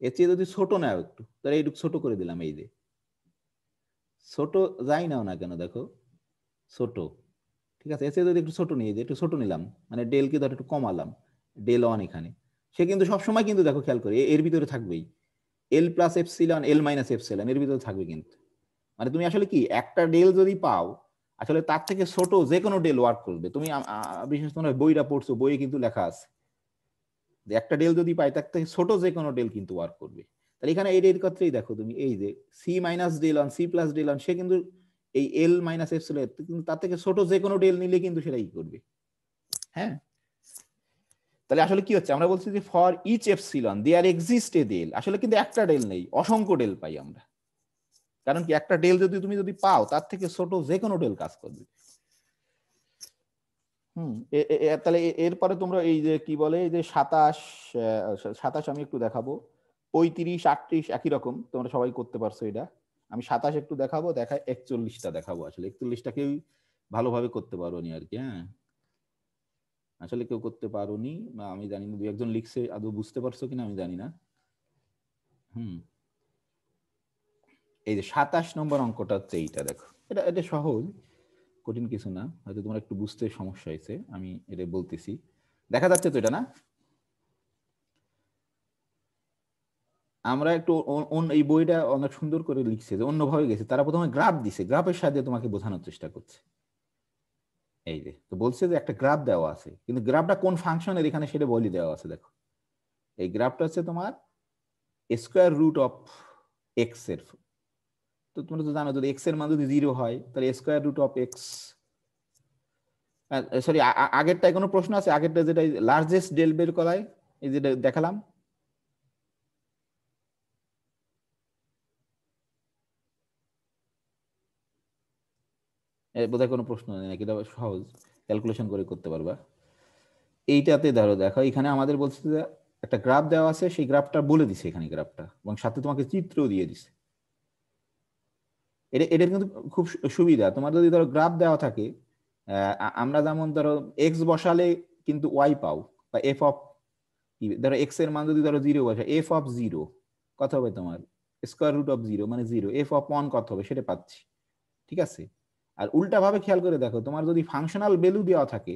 এর চেয়ে যদি ছোট নাও একটু, তাহলে এইটুকু ছোট করে দিলাম, এই যে ছোট যাই নাও না কেন দেখো ছোট, ঠিক আছে? এর চেয়ে যদি একটু ছোট নিয়ে যে একটু ছোট নিলাম, মানে ডেল কে ধর একটু কমালাম, ডেল অন এখানে, সে কিন্তু সবসময় কিন্তু দেখো খেয়াল করে এর ভিতরে থাকবেই, এল plus epsilon L minus epsilon এর ভিতরে থাকবে কিন্তু, মানে তুমি আসলে কি একটা ডেল যদি পাও, আসলে তার থেকে ছোট যে কোনো ডেল ওয়ার্ক করবে। তুমি বিশেষ করে বইটা পড়ছো, বইয়ে কিন্তু লেখা আছে যে একটা ডেল যদি পাই তার থেকে ছোট যে কোনো ডেল কিন্তু ওয়ার্ক করবে। তাহলে এখানে এই ডেল ক্ষেত্রেই দেখো তুমি, এই যে C minus del on C plus del on, সে কিন্তু এই এল মাইনাস এপসিলন কিন্তু তার থেকে ছোট যে কোনো ডেল নিলে কিন্তু সেটাই করবে। হ্যাঁ, তাহলে আসলে কি হচ্ছে, আমরা বলছি যে for each epsilon there exist a del, আসলে কিন্তু একটা ডেল নেই, অসংখ্য ডেল পাই আমরা। কারণ কি, একটা ডেল তুমি যদি পাও তার থেকে ছোট যে কোনো ডেল কাজ করবে। তাহলে এরপরে তোমরা এই যে কি বলে, এই যে 27 আমি একটু দেখাবো, 35 38 একই রকম তোমরা সবাই করতে পারছো এটা। আমি 27 একটু দেখাবো, 41টা দেখাবো। আসলে 41টা কেউ ভালোভাবে করতে পারো নি আর কি। হ্যাঁ, আসলে কেউ করতে পারো নি, আমি জানি না, 2-1 জন লিখছে, আদৌ বুঝতে পারছো কিনা আমি জানি না। এই যে 27 নম্বর অঙ্কটা হচ্ছে এইটা, দেখো এটা সহজ, কঠিন কিছু না, হয়তো তোমার একটু বুঝতে সমস্যা হয়েছে, আমি এটা বলতেছি। দেখা যাচ্ছে তো এটা না? আমরা একটু এই বইটা অনেক সুন্দর করে লিখছে, যে অন্যভাবে গেছে, তারা প্রথমে গ্রাফ দিছে, গ্রাফের সাহায্যে তোমাকে বোঝানোর চেষ্টা করছে। এই যে তো বলছে যে একটা গ্রাফ দেওয়া আছে, কিন্তু গ্রাফটা কোন ফাংশনের এখানে সেটা বলি দেওয়া আছে। দেখো এই গ্রাফটা হচ্ছে তোমার স্কোয়ার রুট অফ এক্স এর, তো তোমরা তো জানো যদি এক্স এর মান যদি 0 হয় তাহলে square root of X, sorry আগেরটায় কোনো প্রশ্ন আছে? আগেরটা যেটা লার্জেস্ট ডেল বের করায়, এই যেটা দেখালাম, বোধহয় কোনো প্রশ্ন নেই নাকি? এটা সহজ, ক্যালকুলেশন করে করতে পারবা। এইটাতে দেখো এখানে আমাদের বলছে যে একটা গ্রাফ দেওয়া আছে, সেই গ্রাফটা বলে দিছে এখানে গ্রাফটা, এবং সাথে তোমাকে চিত্র দিয়ে দিছে। এটার কিন্তু খুব সুবিধা, তোমার যদি ধরো গ্রাফ দেওয়া থাকে, আমরা যেমন ধরো এক্স বসালে কিন্তু ওয়াই পাও, বা এফ অফ, ধরো এক্স এর মান যদি ধরো 0 বসে, এফ অফ 0 কত হবে তোমার? স্কোয়ার রুট অফ 0 মানে 0, এফ অফ 1 কত হবে সেটা পাচ্ছি। ঠিক আছে, আর উল্টা ভাবে খেয়াল করে দেখো, তোমার যদি ফাংশনাল ভ্যালু দেওয়া থাকে,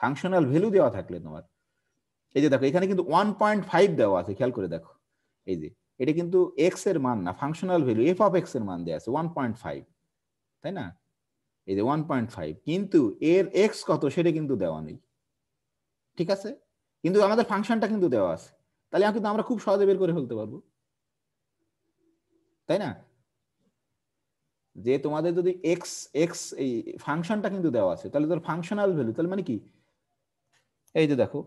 ফাংশনাল ভ্যালু দেওয়া থাকলে তোমার, এই যে দেখো এখানে কিন্তু 1.5 দেওয়া আছে, খেয়াল করে দেখো, এই যে এটা কিন্তু এক্স এর মান না, functional value F of x এর মান দেওয়া আছে 1.5, তাই না? এই যে 1.5, কিন্তু এর এক্স কত সেটা কিন্তু দেওয়া নেই। ঠিক আছে, কিন্তু আমাদের ফাংশনটা কিন্তু দেওয়া আছে, তাহলে কিন্তু আমরা খুব সহজে বের করে ফেলতে পারবো, তাই না? যে তোমাদের যদি এক্স এক্স এই ফাংশনটা কিন্তু দেওয়া আছে, তাহলে ধর ফাংশনাল ভ্যালু, তাহলে মানে কি, এই যে দেখো,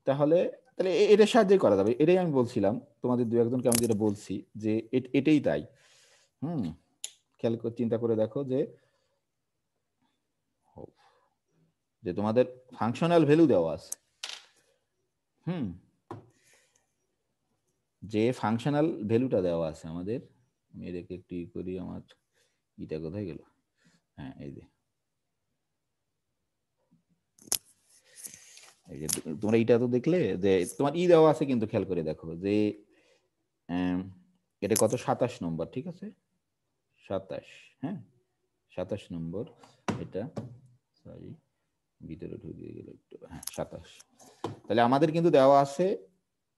তাহলে তাহলে এটার সাহায্যে করা যাবে, এটাই আমি বলছিলাম তোমাদের 2-1 জনকে আমি যেটা বলছি, যে এটাই তাই। খেয়াল করে চিন্তা করে দেখো যে তোমাদের ফাংশনাল ভ্যালু দেওয়া আছে, যে ফাংশনাল ভ্যালুটা দেওয়া আছে আমাদের, আমি এটাকে একটু করি, আমার এটা কোথায় গেল? হ্যাঁ, এই যে তোমরা এটা তো দেখলে যে তোমার দেওয়া আছে, কিন্তু খেয়াল করে দেখো যে এটা কত, 27 নম্বর, ঠিক আছে 27, হ্যাঁ 27 নম্বর, এটা সরি ভিতরে ঢুকে গেল একটু, হ্যাঁ 27। তাহলে আমাদের কিন্তু দেওয়া আছে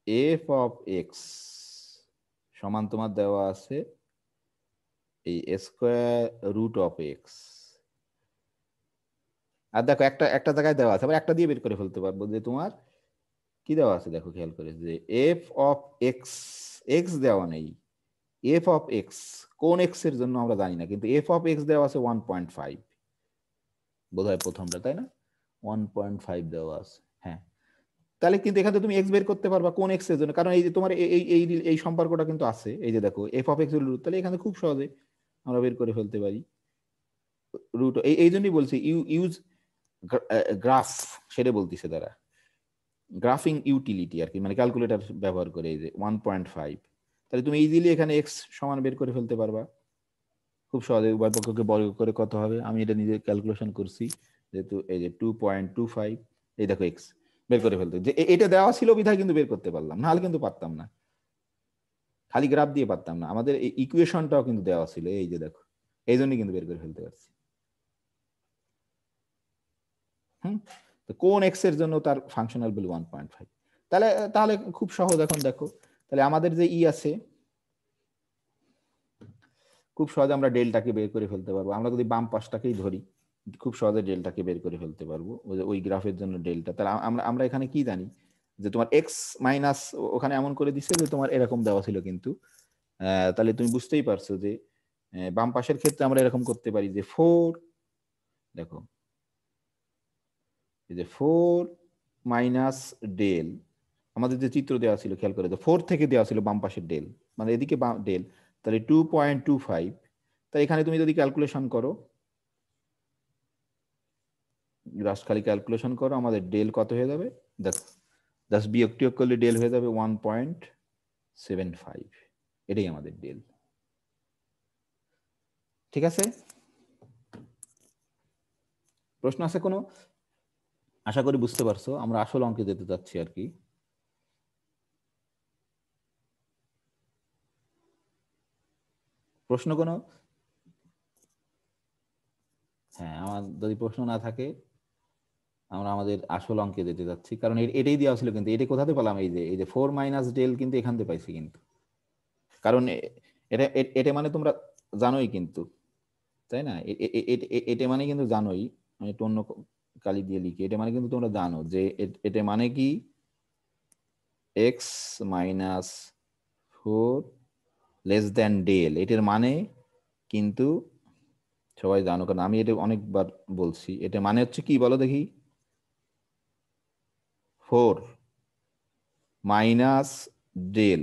এফ অফ এক্স সমান তোমার দেওয়া আছে এই স্কোয়ার রুট অফ এক্স, আর দেখো একটা একটা জায়গায় দেওয়া আছে, আবার একটা দিয়ে বের করে ফেলতে পারবো, যে তোমার কি দেওয়া আছে দেখো, খেয়াল করে যে এফ অফ এক্স, এক্স দেওয়া নেই, এফ অফ এক্স কোন এক্স এর জন্য আমরা জানি না, কিন্তু এফ অফ এক্স দেওয়া আছে 1.5, বোধহয় প্রথমটা, তাই না? 1.5 দেওয়া আছে, হ্যাঁ। তাহলে কিন্তু এখানে তুমি এক্স বের করতে পারবা কোন এক্স এর জন্য, কারণ এই যে তোমার এই এই এই সম্পর্কটা কিন্তু আছে, এই যে দেখো এফ অফ এক্স রুট, তাহলে এখানে খুব সহজে আমরা বের করে ফেলতে পারি রুট। এই জন্যই বলছি ইউজ গ্রাফ, সেটা বলতেছে তারা, গ্রাফিং ইউটিলিটি আর কি, মানে ক্যালকুলেটর ব্যবহার করে, এই যে 1.5, তাহলে তুমি ইজিলি এখানে এক্স সমান বের করে ফেলতে পারবা খুব সহজে। উভয় পক্ষকে বর্গ করে কত হবে, আমি এটা নিজে ক্যালকুলেশন করছি, যেহেতু এই যে 2.25, এই দেখো এক্স বের করে ফেলতে, যে এটা দেওয়া ছিল বিধায় কিন্তু বের করতে পারলাম, নাহলে কিন্তু পারতাম না, খালি গ্রাফ দিয়ে পারতাম না, আমাদের এই ইকুয়েশনটাও কিন্তু দেওয়া ছিল, এই যে দেখো, এই জন্যই কিন্তু বের করে ফেলতে পারছি। তো কোন এক্স এর জন্য তার ফাংশনাল ভ্যালু 1.5, তাহলে তাহলে খুব সহজ। এখন দেখো তাহলে আমাদের যে আছে, খুব সহজে আমরা ডেলটাকে বের করে ফেলতে পারবো, আমরা যদি বাম পাশটাকেই ধরি খুব সহজে ডেলটাকে বের করে ফেলতে পারবো, ওই গ্রাফের জন্য ডেলটা। তাহলে আমরা এখানে কি জানি, যে তোমার এক্স মাইনাস, ওখানে এমন করে দিচ্ছে যে তোমার এরকম দেওয়া ছিল, কিন্তু তাহলে তুমি বুঝতেই পারছো যে বাম পাশের ক্ষেত্রে আমরা এরকম করতে পারি যে 4, দেখো এই যে 4 মাইনাস ডেল, আমাদের যে চিত্র দেওয়া ছিল খেয়াল করে, 4 থেকে দেওয়া ছিল বাম পাশের ডেল, মানে এদিকে ডেল, তাহলে 2.25। তাই এখানে তুমি যদি ক্যালকুলেশন করো, জাস্ট খালি ক্যালকুলেশন করো, আমাদের ডেল কত হয়ে যাবে, জাস্ট বিয়োগ টিয়োগ করলে ডেল হয়ে যাবে 1.75। এটাই আমাদের ডেল। ঠিক আছে, প্রশ্ন আছে কোনো? আশা করি বুঝতে পারছো, আমরা আসল অঙ্কে যেতে চাচ্ছি আর কি। প্রশ্ন কোনো? হ্যাঁ, আমার যদি প্রশ্ন না থাকে আমরা আমাদের আসল অঙ্কে যেতে যাচ্ছি, কারণ এটাই দেওয়া ছিল, কিন্তু এটা কোথাতে পেলাম, এই যে 4 মাইনাস ডেল কিন্তু এখান থেকে পাইছি কিন্তু, কারণ এটা এটা মানে তোমরা জানোই কিন্তু, তাই না? এটা মানে কিন্তু জানোই, আমি একটু অন্য কালি দিয়ে লিখি, এটা মানে কিন্তু তোমরা জানো যে এটা মানে কি x minus 4 less then del, এটার মানে কিন্তু সবাই জানো, কারণ আমি এটা অনেকবার বলছি, এটা মানে হচ্ছে কি বলো দেখি, 4 মাইনাস ডেল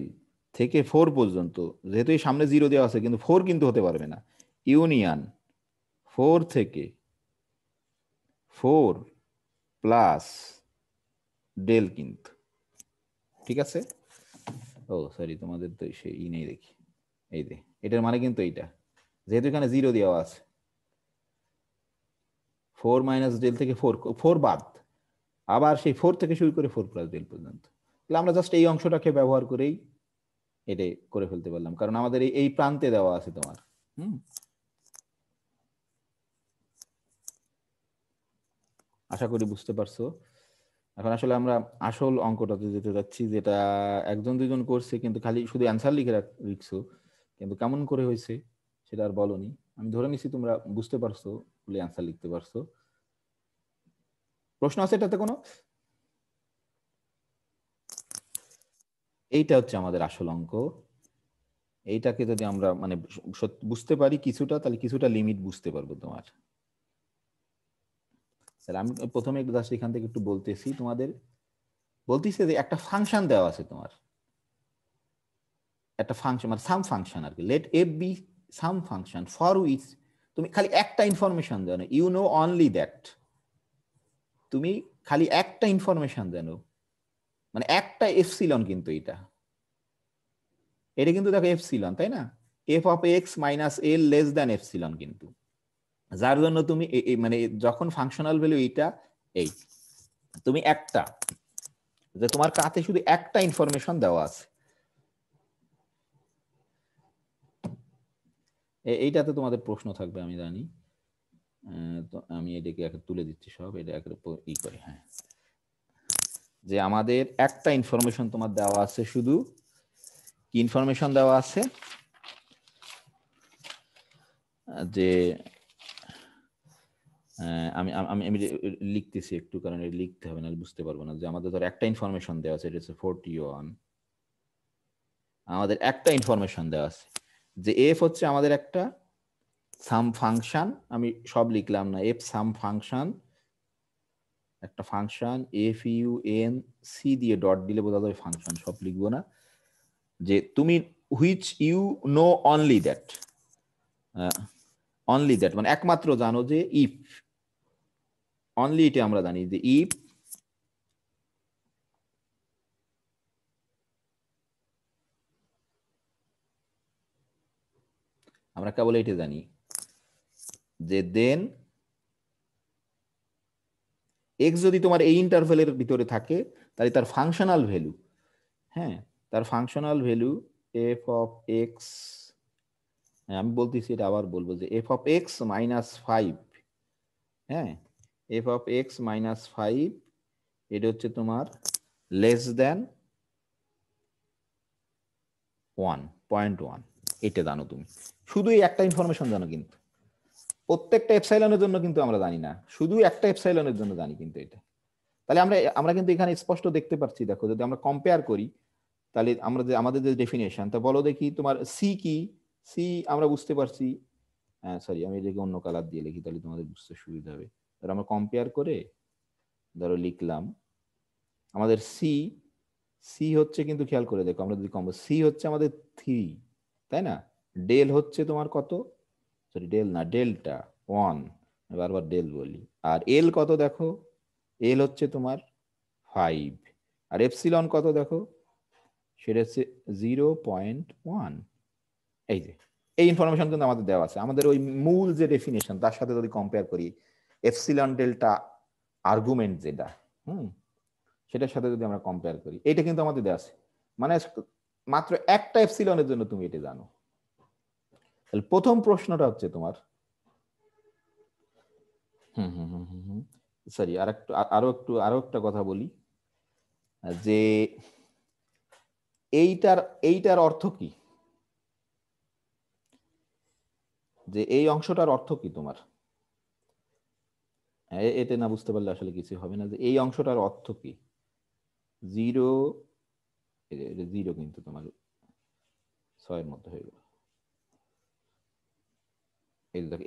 থেকে 4 পর্যন্ত, যেহেতু এই সামনে 0 দেওয়া আছে, কিন্তু 4 কিন্তু হতে পারবে না, ইউনিয়ন 4 থেকে 4 প্লাস ডেল কিন্তু। ঠিক আছে, ও সরি, তোমাদের তো সেই নেই দেখি, এই যে এটার মানে কিন্তু এইটা, যেহেতু এখানে 0 দেওয়া আছে, 4 মাইনাস ডেল থেকে 4 বাদ, আবার সেই 4 থেকে শুরু করে 4 প্লাস ডেল পর্যন্ত। তাহলে আমরা জাস্ট এই অংশটাকে ব্যবহার করেই এটা করে ফেলতে পারলাম, কারণ আমাদের এই প্রান্তে দেওয়া আছে তোমার। আশা করি বুঝতে পারছো। এখন আসলে আমরা আসল অঙ্কটাতে যেতে যাচ্ছি, যেটা একজন দুজন করছে, কিন্তু খালি শুধু অ্যান্সার লিখছো, কিন্তু কেমন করে হয়েছে সেটা আর বলনি। আমি ধরে নিছি তোমরা বুঝতে পারছো বলে অ্যান্সার লিখতে পারছো। প্রশ্ন আছে এটাতে কোনো? এইটা হচ্ছে আমাদের আসল অঙ্ক। এইটাকে যদি আমরা মানে বুঝতে পারি কিছুটা, তাহলে কিছুটা লিমিট বুঝতে পারবো তোমার। তাহলে আমি প্রথমে জাস্ট এখান থেকে একটু বলতেছি তোমাদের, বলতেছে যে একটা ফাংশন দেওয়া আছে তোমার, একটা ফাংশন মানে সাম ফাংশন আর কি, let f be some function for which, তুমি খালি একটা ইনফরমেশন জানো, ইউ নো অনলি দ্যাট, তুমি খালি একটা ইনফরমেশন জানো, মানে একটা এফসিলন, কিন্তু এটা কিন্তু দেখো এফসিলন, তাই না? F of x minus L less than epsilon, কিন্তু যার জন্য তুমি মানে যখন ফাংশনাল ভ্যালু এইটা, এই তুমি একটা, যে তোমার কাছে শুধু একটা ইনফরমেশন দেওয়া আছে, এইটাতে তোমাদের প্রশ্ন থাকবে আমি জানি। তো আমি এটাকে তুলে দিচ্ছি সব, এটা ই করে, হ্যাঁ, যে আমাদের একটা ইনফরমেশন তোমার দেওয়া আছে, শুধু কি ইনফরমেশন দেওয়া আছে, যে আমি আমি আমি লিখতেছি একটু, কারণ এটা লিখতে হবে না, বুঝতে পারবো না, যে আমাদের ধর একটা ইনফরমেশন দেওয়া আছে, এটা হচ্ছে 41, আমাদের একটা ইনফরমেশন দেওয়া আছে যে এফ হচ্ছে আমাদের একটা সাম ফাংশন, আমি সব লিখলাম না, এফ সাম ফাংশন, একটা function f u n c দিয়ে ডট দিলে বোঝা যাবে ফাংশন, সব লিখবো না, যে তুমি which you know only that, only that মানে একমাত্র জানো, যে ইফ, অনলি এটা আমরা জানি, যে ইফ আমরা কেবল এটা জানি, যে দেন এক্স যদি তোমার এই ইন্টারভ্যালের ভিতরে থাকে, তাহলে তার ফাংশনাল ভ্যালু, হ্যাঁ, তার functional value F of x, আমি বলতেছি এটা আবার বলবো, যে এফ অফ এক্স মাইনাস 5, হ্যাঁ, এফ অফ এক্স মাইনাস 5, এটা হচ্ছে তোমার লেস দেন 1.1, এটা জানো তুমি, শুধু এই একটা ইনফরমেশন জানো, কিন্তু প্রত্যেকটা এপসাইলনের জন্য কিন্তু আমরা জানি না, শুধু একটা এপসাইলনের জন্য জানি কিন্তু এটা। তাহলে আমরা আমরা কিন্তু এখানে স্পষ্ট দেখতে পাচ্ছি, দেখো যদি আমরা কম্পেয়ার করি, তাহলে আমরা যে আমাদের যে ডেফিনেশন, তা বলো দেখি তোমার সি কি, সি আমরা বুঝতে পারছি, সরি আমি এটাকে অন্য কালার দিয়ে লিখি তাহলে তোমাদের বুঝতে সুবিধা হবে। ধরো আমরা কম্পেয়ার করে ধরো লিখলাম আমাদের সি, সি হচ্ছে কিন্তু খেয়াল করে দেখো আমরা যদি কম্পো, সি হচ্ছে আমাদের 3, তাই না? ডেল হচ্ছে তোমার কত, সরি ডেল না ডেল্টা 1, বারবার ডেল বলি। আর এল কত দেখো, এল হচ্ছে তোমার 5, আর এপসিলন কত দেখো, সেটা হচ্ছে 0.1। এই যে এই ইনফরমেশন কিন্তু আমাদের দেওয়া আছে, আমাদের ওই মূল যে ডেফিনেশন তার সাথে যদি কম্পেয়ার করি, এপসিলন ডেল্টা আর্গুমেন্ট যেটা, সেটার সাথে যদি আমরা কম্পেয়ার করি, এটা কিন্তু আমাদের দেওয়া আছে। মানে মাত্র একটা এপসিলনের জন্য তুমি এটা জানো। তাহলে প্রথম প্রশ্নটা হচ্ছে তোমার, সরি আরো একটা কথা বলি, যে এইটার অর্থ কি, যে এই অংশটার অর্থ কি তোমার, এতে না বুঝতে পারলে আসলে কিছু হবে না। যে এই অংশটার অর্থ কি, 0, জিরো কিন্তু তোমার 6 মধ্যে হয়ে গেল।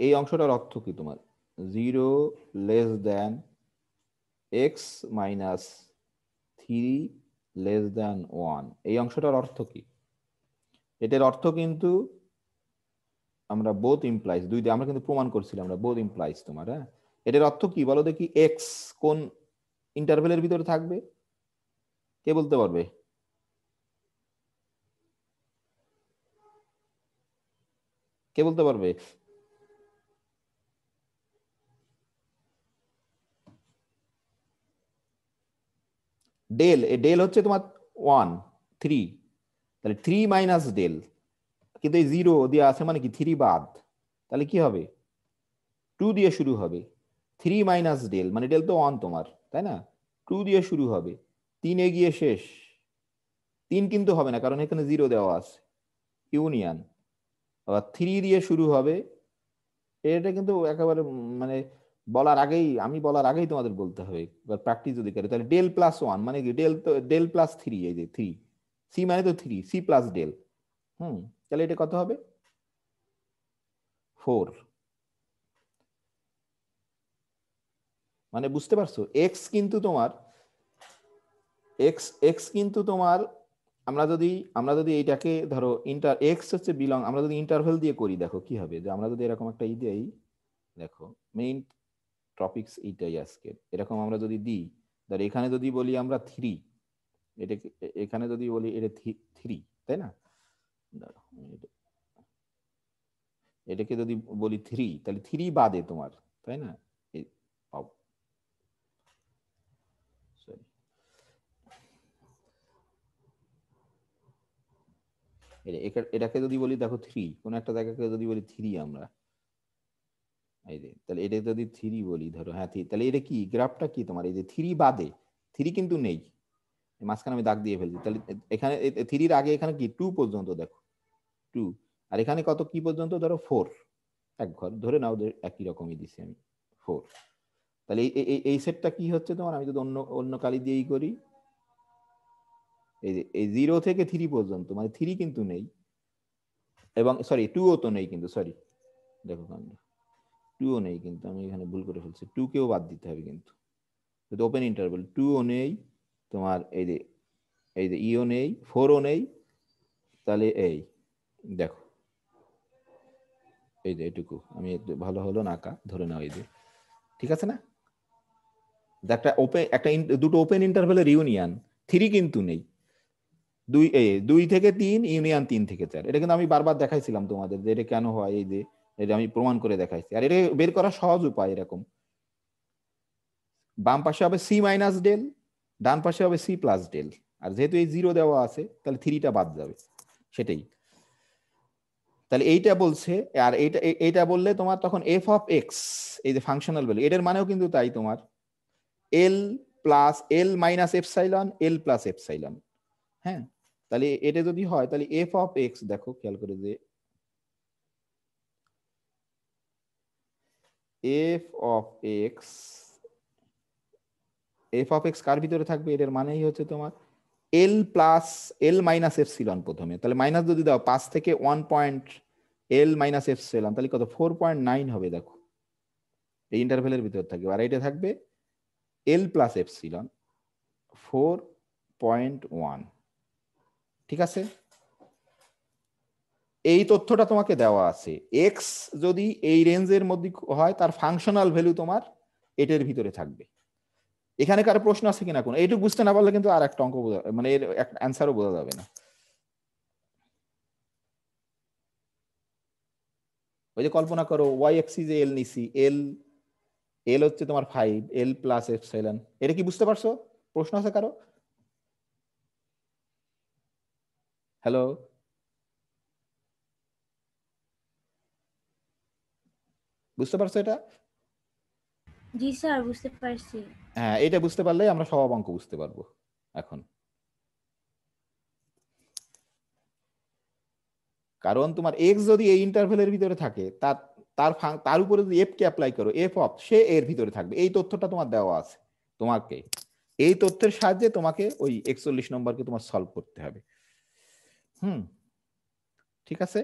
এই অংশটার অর্থ কি তোমার, 0 less than x minus 3 less than 1, এই অংশটার অর্থ কি? এটার অর্থ কিন্তু আমরা বোথ ইমপ্লাইজ, আমরা কিন্তু প্রমাণ করছিলাম আমরা বোথ ইমপ্লাইজ তোমার। হ্যাঁ, এটার অর্থ কি বলো দেখি, এক্স কোন ইন্টারভেলের ভিতরে থাকবে, কে বলতে পারবে? কে বলতে পারবে? ডেল, ডেল হচ্ছে তোমার 1, 3, তাহলে 3 মাইনাস ডেল, কিন্তু এই 0 দিয়ে আছে মানে কি 3 বাদ, তাহলে কি হবে 2 দিয়ে শুরু হবে। 3 মাইনাস ডেল মানে ডেল তো 1 তোমার, তাই না? 2 দিয়ে শুরু হবে, 3 এ গিয়ে শেষ। 3 কিন্তু হবে না কারণ এখানে 0 দেওয়া আছে, ইউনিয়ন। আবার 3 দিয়ে শুরু হবে, এটা কিন্তু একেবারে মানে আমি বলার আগেই তোমাদের বলতে হবে, এবার প্র্যাকটিস যদি করে। তাহলে ডেল প্লাস 1 মানে কি, ডেল তো ডেল প্লাস 3, এই যে 3, সি মানে তো 3, সি প্লাস ডেল, তাহলে এটা কত হবে 4। মানে বুঝতে পারছো, এক্স কিন্তু তোমার এক্স এক্স কিন্তু তোমার, আমরা যদি এইটাকে ধরো এক্স হচ্ছে বিলং, আমরা যদি ইন্টারভেল দিয়ে করি দেখো কি হবে, যে আমরা যদি এরকম একটা দেই, দেখো মেইন টপিকস এইটাই আজকে, এরকম আমরা যদি দিই, ধর এখানে যদি বলি আমরা 3, এটাকে এখানে যদি বলি এটা 3, তাই না? এটাকে যদি বলি 3, তাহলে 3 বাদে তোমার, তাই না? সরি, এটাকে যদি বলি দেখো 3, কোন একটা জায়গাকে যদি বলি 3 আমরা, এই যে তাহলে এটা যদি 3 বলি ধরো, হ্যাঁ তাহলে এটা কি গ্রাফটা কি তোমার, এই যে 3 বাদে, 3 কিন্তু নেই, মাঝখানে আমি দাগ দিয়ে ফেলছি। তাহলে এখানে 3 আগে এখানে কি 2 পর্যন্ত দেখো, 2, আর এখানে কত কি পর্যন্ত ধরো 4, এক ঘর ধরে নাও, একই রকমই দিছি আমি 4। তাহলে এই সেটটা কি হচ্ছে তোমার, আমি যদি অন্য অন্য কালি দিয়েই করি, এই যে এই 0 থেকে 3 পর্যন্ত, মানে 3 কিন্তু নেই, এবং সরি 2ও তো নেই কিন্তু, সরি দেখো কাণ্ড, 2ও নেই কিন্তু, আমি এখানে ভুল করে ফেলছি, 2 কেও বাদ দিতে হবে কিন্তু, ওপেন ইন্টারভেল 2ও নেই তোমার, এই যে ইও নেই, 4ও নেই, তাহলে এই দেখো এই যে এটুকু আমি একটু ভালো হলো না আঁকা, ধরে নাও এই যে, ঠিক আছে না? দুটো ওপেন ইন্টারভেলের ইউনিয়ন, 3 কিন্তু নেই, 2 থেকে 3 ইউনিয়ন 3 থেকে 4, এটা কিন্তু আমি বারবার দেখাইছিলাম তোমাদের যে এটা কেন হয়, এই যে এটা আমি প্রমাণ করে দেখাইছি। আর এটা বের করার সহজ উপায় এরকম, বাম পাশে হবে সি মাইনাস ডেল, ডান পাশে হবে সি প্লাস ডেল, আর যেহেতু এই 0 দেওয়া আছে তাহলে 3টা বাদ যাবে, সেটাই। তাহলে এইটা বলছে, আর এইটা বললে তোমার তখন এফ অফ এক্স, এই যে ফাংশনাল ভ্যালু, এটার মানেও কিন্তু তাই তোমার L plus L minus epsilon, এল প্লাস এপসাইলন। হ্যাঁ, তাহলে এটা যদি হয় তাহলে এফ অফ এক্স, দেখো খেয়াল করে যে F of X, F of X কার ভিতরে থাকবে, এটার মানেই হচ্ছে তোমার L plus L minus epsilon প্রথমে, তাহলে মাইনাস যদি দাও 5 থেকে 1.5 এল মাইনাস এপসিলন, তাহলে কত 4.9 হবে দেখো, এই ইন্টারভ্যালের ভিতর থাকবে। আর এটা থাকবে এল প্লাস এপসিলন 4.1। ঠিক আছে, এই তথ্যটা তোমাকে দেওয়া আছে। এক্স যদি এই রেঞ্জের মধ্যে হয় তার ফাংশনাল ভ্যালু তোমার এটার ভিতরে থাকবে। এখানে কারো প্রশ্ন আছে কিনা কোনো? এইটুকু বুঝতে না পারলে কিন্তু আর একটা অঙ্ক বোঝা, মানে এর অ্যান্সারও বোঝা যাবে না। ওই যে কল্পনা করো ওয়াই এক্সিসে এল নিছি, এল এল হচ্ছে তোমার 5, এল প্লাস এপসিলন, এটা কি বুঝতে পারছো? প্রশ্ন আছে কারো? হ্যালো, বুঝতে পারছো এটা? জি স্যার, বুঝতে পারছি। হ্যাঁ, এটা বুঝতে পারলেই আমরা সব অঙ্ক বুঝতে পারবো এখন। কারণ তোমার এক্স যদি এই ইন্টারভ্যালের ভিতরে থাকে, তার তার তার উপরে যদি এফ কে অ্যাপ্লাই করো, এফ অফ সে এর ভিতরে থাকবে, এই তথ্যটা তোমার দেওয়া আছে। তোমাকে এই তথ্যের সাহায্যে তোমাকে ওই 41 নম্বরকে তোমার সলভ করতে হবে। ঠিক আছে,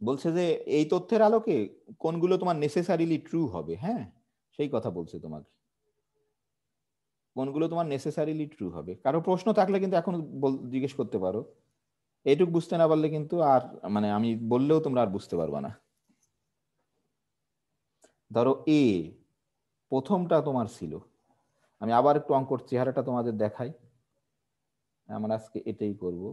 বলছে যে এই তথ্যের আলোকে কোনগুলো তোমার নেসেসারিলি ট্রু হবে। হ্যাঁ, সেই কথা বলছে তোমাকে, কোনগুলো তোমার নেসেসারিলি ট্রু হবে। কারো প্রশ্ন থাকলে কিন্তু এখন জিজ্ঞেস করতে পারো। এইটুকু বুঝতে না পারলে কিন্তু আর, মানে আমি বললেও তোমরা আর বুঝতে পারবা না। ধরো এ প্রথমটা তোমার ছিল, আমি আবার একটু অঙ্কর চেহারাটা তোমাদের দেখাই। আমরা আজকে এটাই করব।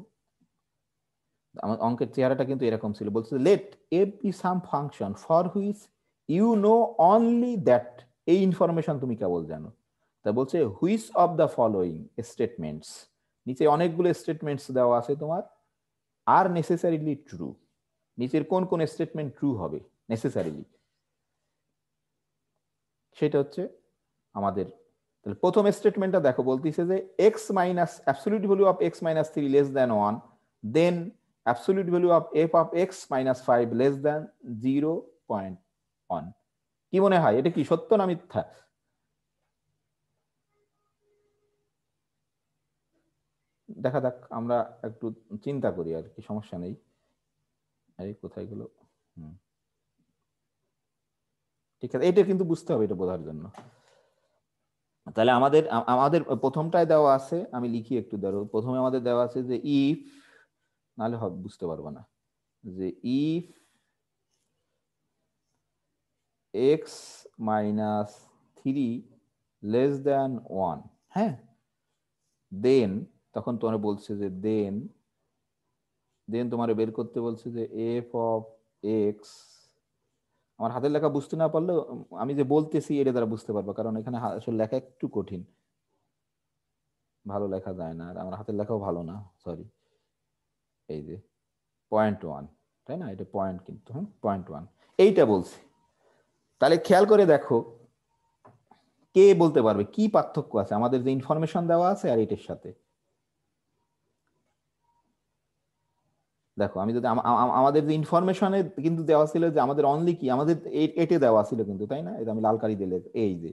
আমার অঙ্কের চেহারাটা কিন্তু এরকম ছিল, বলছে let a be some function for which you know only that, এই ইনফরমেশন তুমি কেবল জানো। তা বলছে which of the following statements, নিচে অনেকগুলো স্টেটমেন্টস দেওয়া আছে তোমার, আর নেসেসারিলি ট্রু, নিচের কোন কোন স্টেটমেন্ট ট্রু হবে নেসেসারিলি, সেটা হচ্ছে আমাদের। তাহলে প্রথম স্টেটমেন্টটা দেখো, বলতেছে যে x minus absolute value of x minus 3 less than 1, then absolute value of f of x minus 5 less than 0.1। কি মনে হয় এটা কি সত্য না মিথ্যা? দেখা যাক, আমরা একটু চিন্তা করি আর কি, সমস্যা নেই। এই কোথায় গুলো, ঠিক আছে, এটা কিন্তু বুঝতে হবে এটা বোঝার জন্য। তাহলে আমাদের আমাদের প্রথমটায় দেওয়া আছে, আমি লিখি একটু, ধরো প্রথমে আমাদের দেওয়া আছে যে ইফ, নাহলে হবে বুঝতে পারবো না, যে if x minus 3 less than 1, হ্যাঁ, দেন তখন তোমার বলছে যে দেন দেন তোমার বের করতে বলছে যে এফ অফ এক্স। আমার হাতের লেখা বুঝতে না পারলেও আমি যে বলতেছি এটা দ্বারা বুঝতে পারবো, কারণ এখানে আসলে লেখা একটু কঠিন, ভালো লেখা যায় না, আর আমার হাতের লেখাও ভালো না, সরি। এই যে 0.1, তাই না, এটা পয়েন্ট কিন্তু, হ্যাঁ 0.1 এইটা বলছে। তাহলে খেয়াল করে দেখো, কে বলতে পারবে কি পার্থক্য আছে আমাদের যে ইনফরমেশন দেওয়া আছে আর এটার সাথে? দেখো আমি যদি আমাদের যে ইনফরমেশনে কিন্তু দেওয়া ছিল যে আমাদের অনলি কি, আমাদের এটে দেওয়া ছিল কিন্তু, তাই না, এটা আমি লাল কালি দিলে, এই যে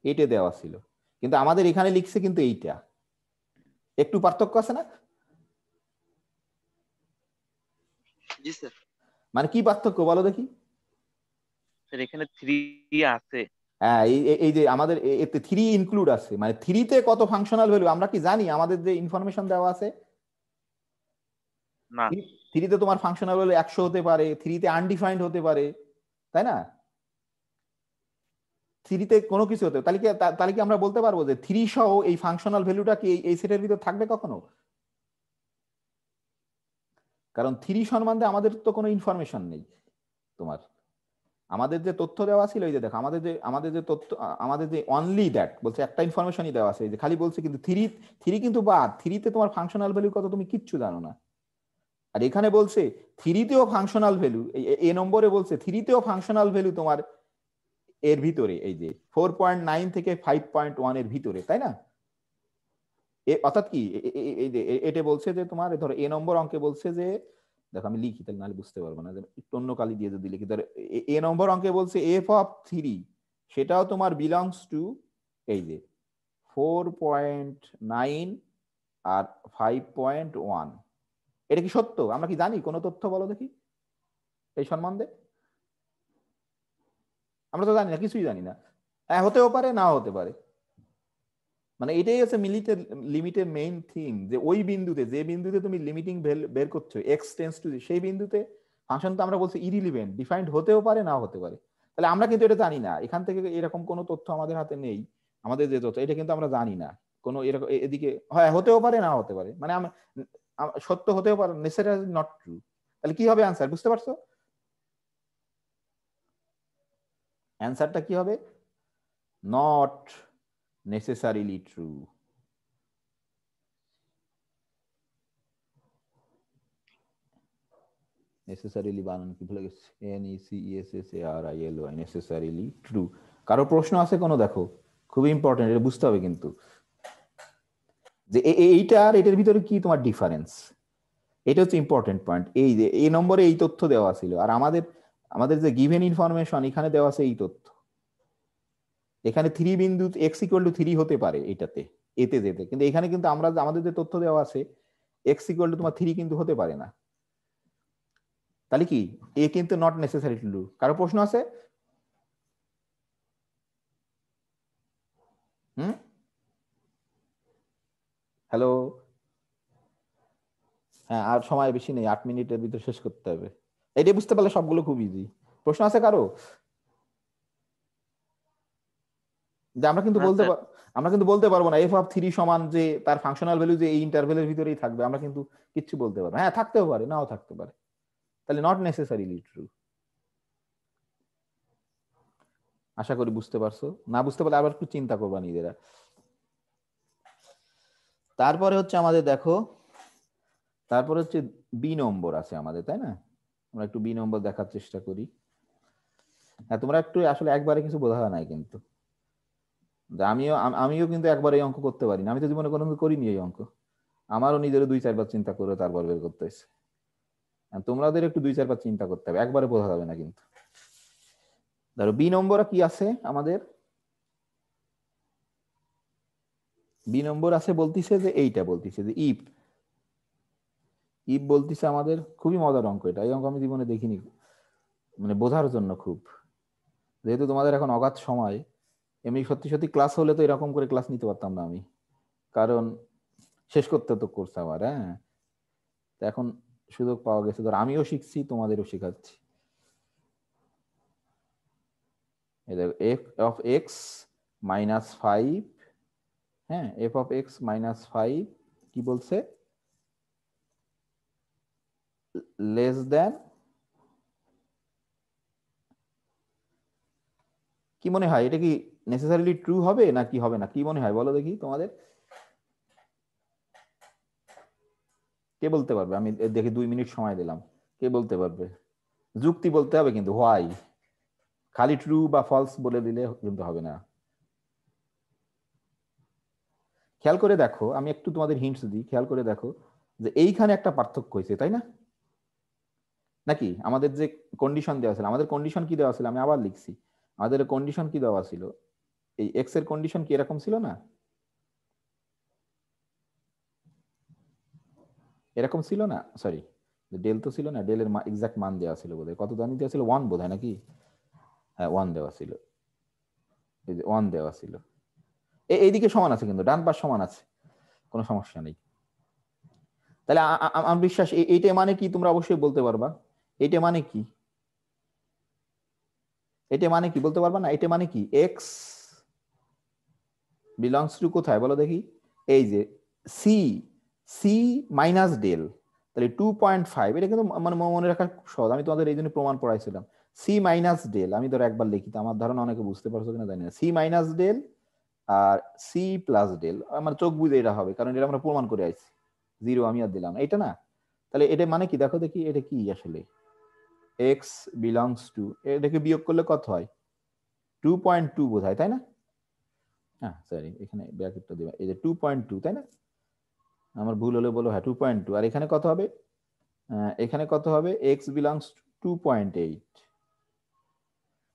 এটে দেওয়া ছিল, কিন্তু আমাদের এখানে লিখছে কিন্তু এইটা, একটু পার্থক্য আছে না? জি স্যার। মানে কি পার্থক্য বলো দেখি? স্যার এখানে 3 আছে। হ্যাঁ, এই যে আমাদের এতে 3 ইনক্লুড আছে, মানে 3-তে কত ফাংশনাল ভ্যালু আমরা কি জানি আমাদের যে ইনফরমেশন দেওয়া আছে? না 3-তে তোমার ফাংশনাল ভ্যালু 100 হতে পারে, 3-তে আনডিফাইন্ড হতে পারে, তাই না? 3-তে কোনো কিছু হতে, তাহলে কি আমরা বলতে পারবো যে 3 সহ এই ফাংশনাল ভ্যালুটা কি এই সেটের ভিতর থাকবে কখনো? কারণ 3 সম্বন্ধে আমাদের তো কোনো ইনফরমেশন নেই তোমার। আমাদের যে তথ্য দেওয়া ছিল, এই যে দেখো আমাদের যে তথ্য, আমাদের যে অনলি দ্যাট বলছে একটা ইনফরমেশনই দেওয়া আছে, এই যে খালি বলছে কিন্তু 3 কিন্তু বাদ, 3-তে তোমার ফাংশনাল ভ্যালু কত তুমি কিচ্ছু জানো না। আর এখানে বলছে 3-তেও ফাংশনাল ভ্যালু, এ নম্বরে বলছে 3-তেও ফাংশনাল ভ্যালু তোমার এর ভিতরে, এই যে 4.9 থেকে 5.1 এর ভিতরে, তাই না? অর্থাৎ কি এই যে এটা বলছে যে তোমার ধরো এ নম্বর অঙ্কে বলছে যে, দেখো আমি লিখি তাহলে নাহলে বুঝতে পারবো না, একটু অন্য কালি দিয়ে যদি লিখি, ধরো এ নম্বর অঙ্কে বলছে এফ অফ 3 সেটাও তোমার বিলংস টু এই যে 4.9 আর 5.1। এটা কি সত্য? আমরা কি জানি কোনো তথ্য? বলো দেখি এই সম্বন্ধে। আমরা তো জানি না, কিছুই জানি না। হ্যাঁ, হতেও পারে, নাও হতে পারে। মানে এটাই হচ্ছে লিমিটের মেইন থিং, যে ওই বিন্দুতে, যে বিন্দুতে তুমি লিমিটিং বের করছো এক্স টেন্ডস টু, সেই বিন্দুতে ফাংশন তো আমরা বলছি ইরিলিভেন্ট, ডিফাইন্ড হতেও পারে, নাও হতে পারে। তাহলে আমরা কিন্তু এটা জানি না, এখান থেকে এরকম কোনো তথ্য আমাদের হাতে নেই। আমাদের যে তথ্য, এটা কিন্তু আমরা জানি না কোনো এরকম এদিকে, হয় হতেও পারে, নাও হতে পারে। মানে সত্য হতেও পারে, নেসেসারি নট ট্রু। তাহলে কি হবে অ্যান্সার? বুঝতে পারছো? অ্যান্সারটা কি হবে? Not necessarily true. necessarily বানান কি ভুলে গেছি, necessarily, necessarily true। কারো প্রশ্ন আছে কোনো? দেখো, খুবই ইম্পর্টেন্ট, এটা বুঝতে হবে কিন্তু, যে এইটা আর এটার ভিতরে কি তোমার ডিফারেন্স। এটা হচ্ছে ইম্পর্টেন্ট পয়েন্ট। এই যে এই নম্বরে এই তথ্য দেওয়া ছিল, আর আমাদের যে গিভেন ইনফরমেশন এখানে দেওয়া আছে এই তথ্য। এখানে 3 বিন্দু x = 3 হতে পারে এটাতে, এতে যেতে, কিন্তু এখানে কিন্তু আমরা আমাদের যে তথ্য দেওয়া আছে x = তোমার 3 কিন্তু হতে পারে না। তাহলে কি এ কিন্তু নট নেসেসারি টু ডু। কারো প্রশ্ন আছে? হ্যালো? হ্যাঁ, আর সময় বেশি নেই, 8 মিনিটের ভিতরে শেষ করতে হবে। এটাই বুঝতে পারলে সবগুলো খুব ইজি। প্রশ্ন আছে কারো? যে আমরা কিন্তু বলতে পারবো না f(3) সমান যে তার ফাংশনাল ভ্যালু যে এই ইন্টারভ্যালের ভিতরেই থাকবে, আমরা কিন্তু কিচ্ছু বলতে পারবো। হ্যাঁ, থাকতেও পারে, নাও থাকতে পারে। তাহলে নট নেসেসারিলি ট্রু। আশা করি বুঝতে পারছো। না বুঝতে পারলে আবার একটু চিন্তা করবা নিজেরা। তারপরে হচ্ছে আমাদের দেখো, তারপরে হচ্ছে বি নম্বর আছে আমাদের, তাই না? আমরা একটু বি নম্বর দেখার চেষ্টা করি। হ্যাঁ, তোমরা একটু আসলে একবারে কিছু বোঝা নাই কিন্তু, আমিও কিন্তু একবার এই অঙ্ক করতে পারি না। আমি তো জীবনে কোনো করিনি এই অঙ্ক। আমারও নিজেরও 2-4 বার চিন্তা করে তারপর বের করতে হয়েছে। তোমাদের একটু 2-4 বার চিন্তা করতে হবে, একবারে বোঝা যাবে না কিন্তু। ধরো বি নম্বরে কি আছে আমাদের? বি নম্বর আছে বলতিছে যে এইটা, বলতিছে যে ইফ বলতিছে আমাদের। খুবই মজার অঙ্ক এটা, এই অঙ্ক আমি জীবনে দেখিনি, মানে বোঝার জন্য খুব। যেহেতু তোমাদের এখন অগাধ সময়, এমনি সত্যি সত্যি ক্লাস হলে তো এরকম করে ক্লাস নিতে পারতাম না আমি, কারণ শেষ করতে তো কোর্স আমার। হ্যাঁ, এখন সুযোগ পাওয়া গেছে, ধর আমিও শিখছি, তোমাদেরও শেখাচ্ছি। f(x - 5), হ্যাঁ, f(x - 5) কি বলছে? লেস দেন, কি মনে হয় এটা কি নেসেসারিলি ট্রু হবে না কি হবে না? কি মনে হয় বলো দেখি তোমাদের? কে বলতে পারবে? আমি দেখি 2 মিনিট সময় দিলাম, কে বলতে পারবে? যুক্তি বলতে হবে কিন্তু, হোয়াই। খালি ট্রু বা ফলস বলে দিলে কিন্তু হবে না। খেয়াল করে দেখো, আমি একটু তোমাদের হিন্টস দিই, খেয়াল করে দেখো যে এইখানে একটা পার্থক্য হয়েছে, তাই না? নাকি আমাদের যে কন্ডিশন দেওয়া ছিল, আমাদের কন্ডিশন কি দেওয়া ছিল? আমি আবার লিখছি, আমাদের কন্ডিশন কি দেওয়া ছিল? এই এক্স এর কন্ডিশন কি এরকম ছিল না? এরকম ছিল না, সরি, ডেল তো ছিল না, ডেলের এক্সাক্ট মান দেওয়া ছিল বোধহয়, কত জানি দেওয়া ছিল? 1 বোধহয়, নাকি? হ্যাঁ, 1 দেওয়া ছিল, এই যে 1 দেওয়া ছিল। এইদিকে সমান আছে কিন্তু, ডান পাশ সমান আছে, কোনো সমস্যা নেই। তাহলে আমার বিশ্বাস এইটা মানে কি তোমরা অবশ্যই বলতে পারবা। এইটা মানে কি? এটা মানে কি বলতে পারবা না? এটা মানে কি? এক্স বিলংস টু কোথায় বলো দেখি? এই যে সি, সি মাইনাস ডেল, তাহলে 2.5। এটা কিন্তু মানে মনে রাখা খুব সহজ, আমি তোমাদের এই জন্য প্রমাণ পড়াইছিলাম। সি মাইনাস ডেল, আমি ধরো একবার লিখি, তো আমার ধারণা অনেকে বুঝতে পারছো কিনা জানি না। সি মাইনাস ডেল আর সি প্লাস ডেল, আমার চোখ বুঝে এটা হবে, কারণ এটা আমরা প্রমাণ করে আইছি। 0 আমি আর দিলাম এটা না। তাহলে এটা মানে কি দেখো দেখি, এটা কি আসলে? এক্স বিলংস টু, এটাকে বিয়োগ করলে কত হয়? 2.2 বোধহয়, তাই না? হ্যাঁ, সরি, এখানে ব্র্যাকেটটা দিবা, এই যে 2.2, তাই না? আমার ভুল হলে বলো। হ্যাঁ, 2.2। আর এখানে কত হবে? এখানে কত হবে? X belongs 2.8।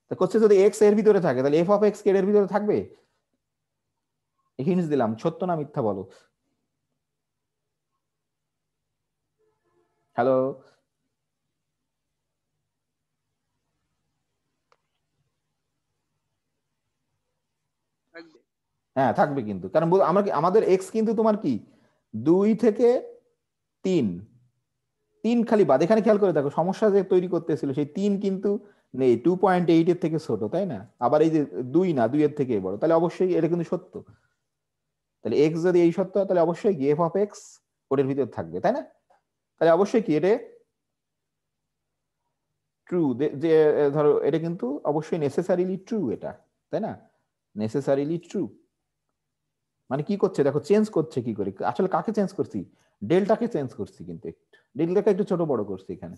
তা করছে যদি এক্স এর ভিতরে থাকে, তাহলে এফ অফ এক্স এর ভিতরে থাকবে? হিন্টস দিলাম, সত্য না মিথ্যা বলো। হ্যালো, হ্যাঁ থাকবে কিন্তু, কারণ আমাদের এক্স কিন্তু তোমার কি 2 থেকে 3, 3 খালি বাদ। এখানে খেয়াল করে দেখো, সমস্যা যে তৈরি করতেছিল সেই 3 কিন্তু নেই, 2.8 এর থেকে ছোট, তাই না? আবার এই যে 2 না, 2 এর থেকে বড়, তাহলে অবশ্যই এটা কিন্তু সত্য। তাহলে এক্স যদি এই সত্য হয়, তাহলে অবশ্যই কি এফ অফ এক্স ওটার ভিতর থাকবে, তাই না? তাহলে অবশ্যই কি এটা ট্রু, যে ধরো এটা কিন্তু অবশ্যই নেসেসারিলি ট্রু, এটা তাই না? নেসেসারিলি ট্রু মানে কি করছে দেখো, চেঞ্জ করছে কি করে, আসলে কাকে চেঞ্জ করছি? ডেল্টাকে চেঞ্জ করছি, কিন্তু একটু ডেল্টাকে একটু ছোট বড় করছি এখানে।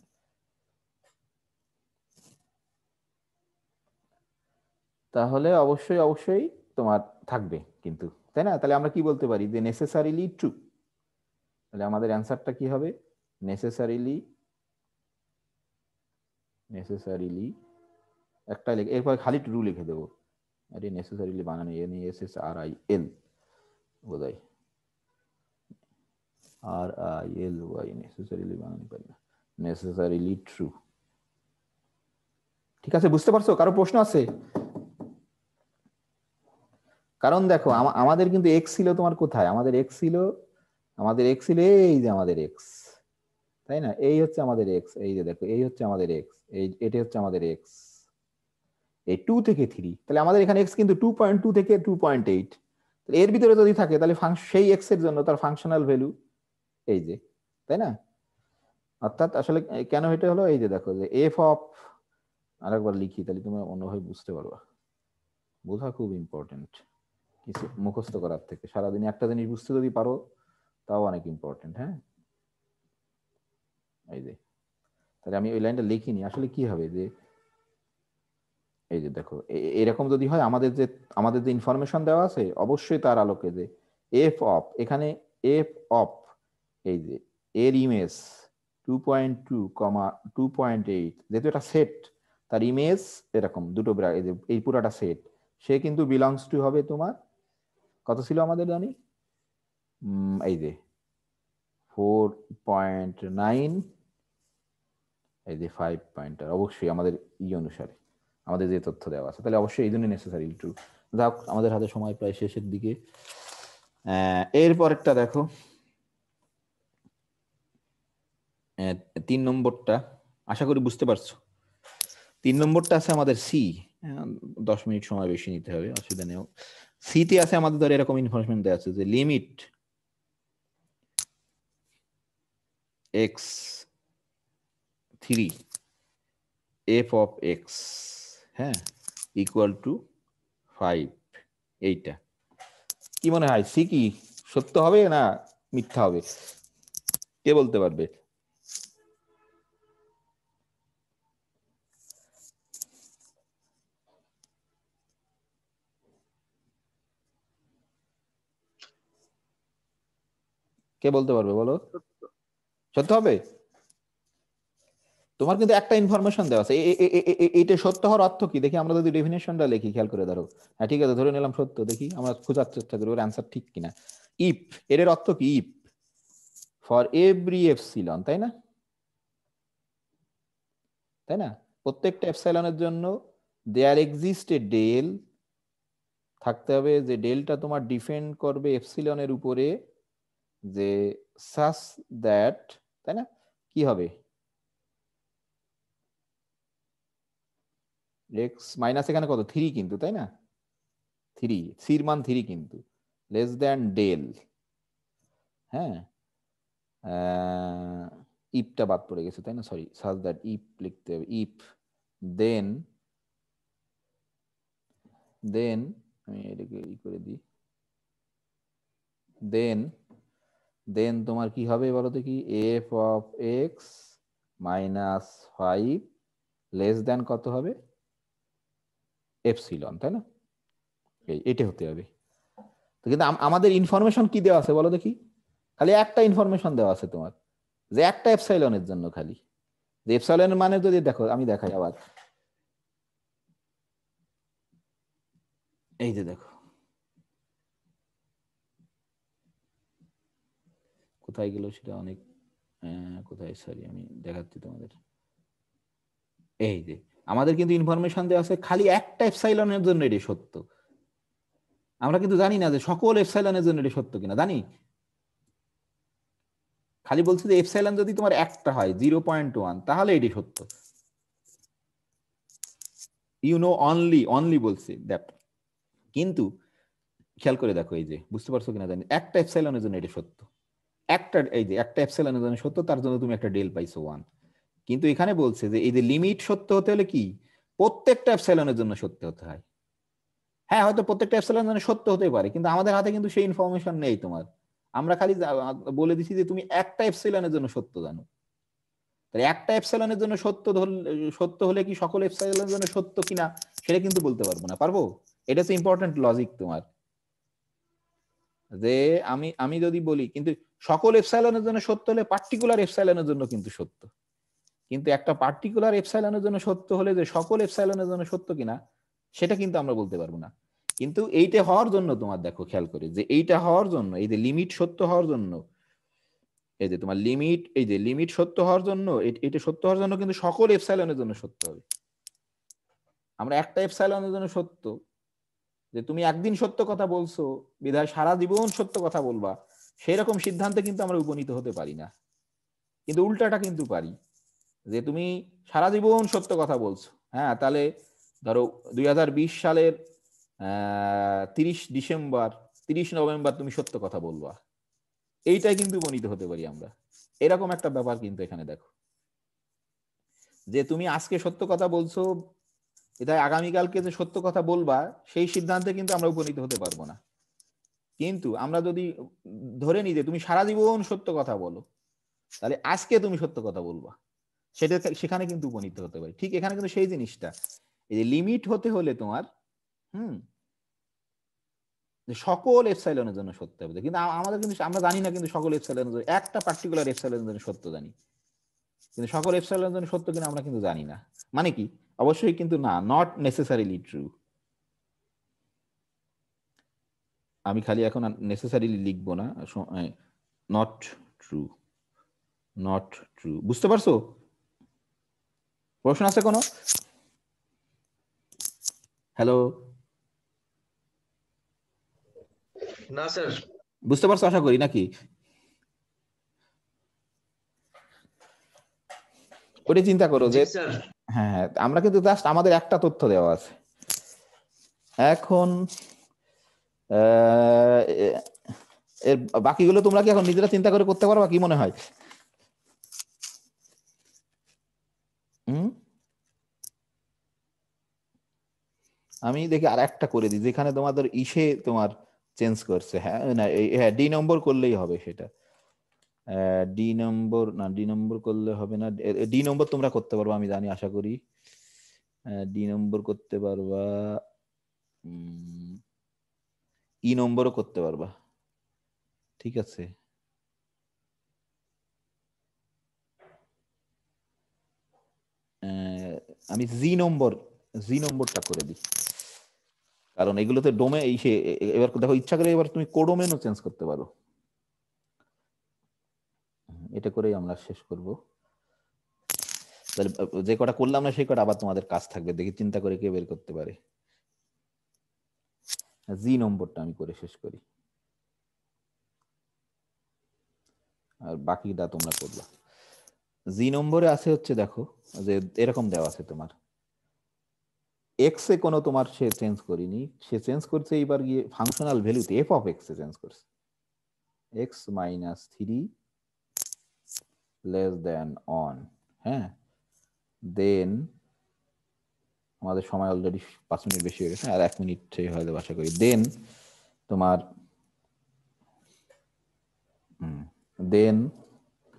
তাহলে অবশ্যই অবশ্যই তোমার থাকবে কিন্তু, তাই না? তাহলে আমরা কি বলতে পারি যে নেসেসারিলি ট্রু। তাহলে আমাদের অ্যান্সারটা কি হবে? নেসেসারিলি, নেসেসারিলি একটা লিখে এরপর খালি ট্রু লিখে দেবো। আরে নেসেসারিলি বানানো NESSRIL বোধহয়, RILY, নেসেসারিলি বানানো পারি না, নেসেসারিলি ট্রু। ঠিক আছে, বুঝতে পারছো? কারো প্রশ্ন আছে? কারণ দেখো আমাদের কিন্তু এক্স ছিল তোমার কোথায়, আমাদের এক্স ছিল, আমাদের এক্স ছিল এই যে আমাদের এক্স, তাই না? এই হচ্ছে আমাদের এক্স, এই যে দেখো এই হচ্ছে আমাদের এক্স, এই এটা হচ্ছে আমাদের এক্স, এই 2 থেকে 3। তাহলে আমাদের এখানে এক্স কিন্তু 2.2 থেকে 2.8, এর ভিতরে যদি থাকে তাহলে সেই এক্স এর জন্য তার ফাংশনাল ভ্যালু এই যে, তাই না? অর্থাৎ আসলে কেন এটা হলো, এই যে দেখো যে এফ অফ, আরেকবার লিখি তাহলে তুমি অন্যভাবে বুঝতে পারবা। বোঝা খুব ইম্পর্টেন্ট, কিছু মুখস্থ করার থেকে সারাদিন একটা জিনিস বুঝতে যদি পারো তাও অনেক ইম্পর্টেন্ট। হ্যাঁ, এই যে তাহলে আমি ওই লাইনটা লিখিনি, আসলে কি হবে যে এই যে দেখো এরকম যদি হয়, আমাদের যে ইনফরমেশন দেওয়া আছে অবশ্যই তার আলোকে যে এফ অফ, এখানে এফ অফ এই যে এর ইমেজ 2.2, 2.8, যেহেতু এটা সেট, তার ইমেজ এরকম দুটো এই যে এই পুরাটা সেট, সে কিন্তু বিলংস টু হবে তোমার কত ছিল আমাদের জানি, এই যে 4.9, এই যে 5 পয়েন্টার, অবশ্যই আমাদের অনুসারে আমাদের যে তথ্য দেওয়া আছে, তাহলে অবশ্যই এই জন্য নেসেসারি ট্রু। যাক, আমাদের হাতে সময় প্রায় শেষের দিকে। এরপর একটা দেখো, 3 নম্বরটা আশা করি বুঝতে পারছো। 3 নম্বরটা আছে আমাদের সি, 10 মিনিট সময় বেশি নিতে হবে, অসুবিধা নেই। সিতে আছে আমাদের ধর এরকম ইনফরমেশন দেওয়া আছে যে limit x3 f of x, হ্যাঁ, ইকুয়াল টু 5। এইটা কি মনে হয়, সি কি সত্য হবে না মিথ্যা হবে, কে বলতে পারবে? কে বলতে পারবে বলো? সত্য হবে? তোমার কিন্তু একটা ইনফরমেশন দেওয়া আছে, এইটা সত্য হওয়ার অর্থ কি দেখি, আমরা যদি ডেফিনেশনটা লিখি, খেয়াল করে ধরো। হ্যাঁ ঠিক আছে, ধরে নিলাম সত্য, দেখি আমরা খোঁজার চেষ্টা করি ওর অ্যান্সার ঠিক কিনা। ইফ, এর অর্থ কি? ইফ ফর এভরি এপসিলন, তাই না? তাই না? প্রত্যেকটা এপসাইলনের জন্য দেয়ার এক্সিস্ট এ ডেল, থাকতে হবে যে ডেলটা তোমার ডিপেন্ড করবে এপসিলনের উপরে, যে সাস দ্যাট, তাই না? কি হবে? এক্স মাইনাস এখানে কত 3 কিন্তু, তাই না? 3, সির মান 3 কিন্তু, লেস দ্যান ডেল। হ্যাঁ, ইফটা বাদ পড়ে গেছে, তাই না? সরি, সাজ দ্যাট, ইফ লিখতে হবে। ইফ দেন, দেন আমি এটাকে ই করে দিই, দেন দেন তোমার কি হবে বলো তো, কি F of x minus 5 less than কত হবে? এপসিলন, তাই না? এটা হতে হবে। তো কিন্তু আমাদের ইনফরমেশন কি দেওয়া আছে বলো দেখি, খালি একটা ইনফরমেশন দেওয়া আছে তোমার, যে একটা এপসাইলনের জন্য খালি, যে এপসাইলনের মানে যদি দেখো আমি দেখাই আবার, এই যে দেখো কোথায় গেল সেটা, অনেক কোথায়, সরি আমি দেখাচ্ছি তোমাদের, এই যে আমাদের কিন্তু ইনফরমেশন দেওয়া আছে খালি একটা এপসাইলনের জন্য এটি সত্য। আমরা কিন্তু জানি না যে সকল এপসাইলনের জন্য এটি সত্য কিনা, জানি? খালি বলছে যে এপসাইলন যদি তোমার একটা হয় 0.1 তাহলে এটি সত্য। ইউ নো অনলি বলছে দ্যাট। কিন্তু খেয়াল করে দেখো, এই যে বুঝতে পারছো কিনা জানি, একটা এপসাইলনের জন্য এটি সত্য, এই যে একটা এপসাইলনের জন্য সত্য, তার জন্য তুমি একটা ডেল পাইছো 1। কিন্তু এখানে বলছে যে এই যে লিমিট সত্য হতে হলে কি প্রত্যেকটা এপসাইলনের জন্য সত্য হতে হয়। হ্যাঁ, হয়তো প্রত্যেকটা এপসাইলনের জন্য সত্য হতে পারে, কিন্তু আমাদের হাতে কিন্তু সেই ইনফরমেশন নেই তোমার। আমরা খালি বলে দিছি যে তুমি একটা এপসাইলনের জন্য সত্য জানো। তাই একটা এপসাইলনের জন্য সত্য হলে কি সকল এপসাইলনের জন্য সত্য কিনা সেটা কিন্তু বলতে পারবো না, পারবো? এটা তো ইম্পর্টেন্ট লজিক তোমার, যে আমি যদি বলি কিন্তু সকল এপসাইলনের জন্য সত্য হলে পার্টিকুলার এপসাইলনের জন্য কিন্তু সত্য, কিন্তু একটা পার্টিকুলার এপসাইলনের জন্য সত্য হলে যে সকল এপসাইলনের জন্য সত্য কিনা সেটা কিন্তু আমরা বলতে পারবো না। কিন্তু এইটা হওয়ার জন্য তোমার দেখো খেয়াল করে, যে এইটা হওয়ার জন্য, এই যে লিমিট সত্য হওয়ার জন্য, এই যে তোমার লিমিট, এই যে লিমিট সত্য হওয়ার জন্য, এটা সত্য হওয়ার জন্য কিন্তু সকল এপসাইলনের জন্য সত্য হবে। আমরা একটা এপসাইলনের জন্য সত্য, যে তুমি একদিন সত্য কথা বলছো বিধায় সারা জীবন সত্য কথা বলবা, সেই রকম সিদ্ধান্তে কিন্তু আমরা উপনীত হতে পারি না। কিন্তু উল্টাটা কিন্তু পারি, যে তুমি সারা জীবন সত্য কথা বলছো, হ্যাঁ, তাহলে ধরো 2020 সালের 30 নভেম্বর তুমি সত্য কথা বলবা, এইটাই কিন্তু উপনীত হতে পারি আমরা। এরকম একটা ব্যাপার কিন্তু এখানে দেখো, যে তুমি আজকে সত্য কথা বলছো এটাই আগামীকালকে যে সত্য কথা বলবা সেই সিদ্ধান্তে কিন্তু আমরা উপনীত হতে পারবো না। কিন্তু আমরা যদি ধরে নিই যে তুমি সারা জীবন সত্য কথা বলো, তাহলে আজকে তুমি সত্য কথা বলবা, সেখানে কিন্তু উপনীত হতে পারি। ঠিক এখানে কিন্তু সেই জিনিসটা, এই যে লিমিট হতে হলে তোমার সকল এপসাইলনের জন্য সত্য হবে, কিন্তু আমাদের কিন্তু আমরা জানি না কিন্তু সকল এপসাইলনের জন্য, একটা পার্টিকুলার এপসাইলনের জন্য সত্য জানি, কিন্তু সকল এপসাইলনের জন্য সত্য কিনা আমরা কিন্তু জানি না। মানে কি? অবশ্যই কিন্তু না, নট নেসেসারিলি ট্রু। আমি খালি এখন নেসেসারিলি লিখবো না, নট ট্রু, নট ট্রু। বুঝতে পারছো? প্রশ্ন আছে কোনো? হ্যালো, না স্যার। বুঝতে পারছো আশা করি, নাকি? ওটা চিন্তা করো যে হ্যাঁ, আমরা কিন্তু জাস্ট আমাদের একটা তথ্য দেওয়া আছে। এখন এর বাকিগুলো তোমরা কি এখন নিজেরা চিন্তা করে করতে পারবা, কি মনে হয়? আমি দেখি আর একটা করে দিই, যেখানে তোমাদের ইসে তোমার চেঞ্জ করছে। হ্যাঁ, না, হ্যাঁ, ডি নম্বর করলেই হবে সেটা। ডি নম্বর করলে হবে না। ডি নম্বর তোমরা করতে পারবা, আমি জানি, আশা করি ডি নম্বর করতে পারবা, ই নম্বরও করতে পারবা, ঠিক আছে। আমি জি নম্বরটা করে দিই, কারণ এগুলোতে ডোমে এবার দেখো, ইচ্ছা করে এবার তুমি কোডোমেনও চেঞ্জ করতে পারো। এটা করেই আমরা শেষ করব। তাহলে যে কটা করলাম না সেই কটা আবার তোমাদের কাজ থাকবে, দেখি চিন্তা করে কে বের করতে পারে। জি নম্বরটা আমি করে শেষ করি, আর বাকিটা তোমরা করবা। জি নম্বরে আছে হচ্ছে, দেখো যে এরকম দেওয়া আছে তোমার এক্স এ কোনো তোমার সে চেঞ্জ করিনি, সে চেঞ্জ করছে এইবার গিয়ে ফাংশনাল ভ্যালুতে এফ অফ এক্স এ চেঞ্জ করছে, X minus 3 less than on. হ্যাঁ, দেন আমাদের সময় অলরেডি 5 মিনিট বেশি হয়ে গেছে, আর 1 মিনিট হয়ে যাবে আশা করি। দেন তোমার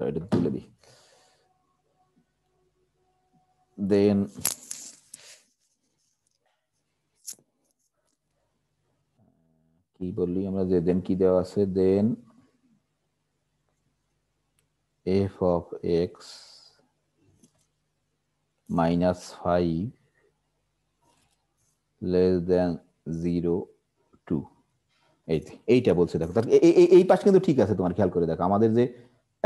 এটা তুলে দিই, দেন কি বললি আমরা, যে দেন কি দেওয়া আছে, then F of x minus 5 less than 0 2। এইটা বলছে, দেখো এই পাশ কিন্তু ঠিক আছে তোমার, খেয়াল করে দেখো আমাদের যে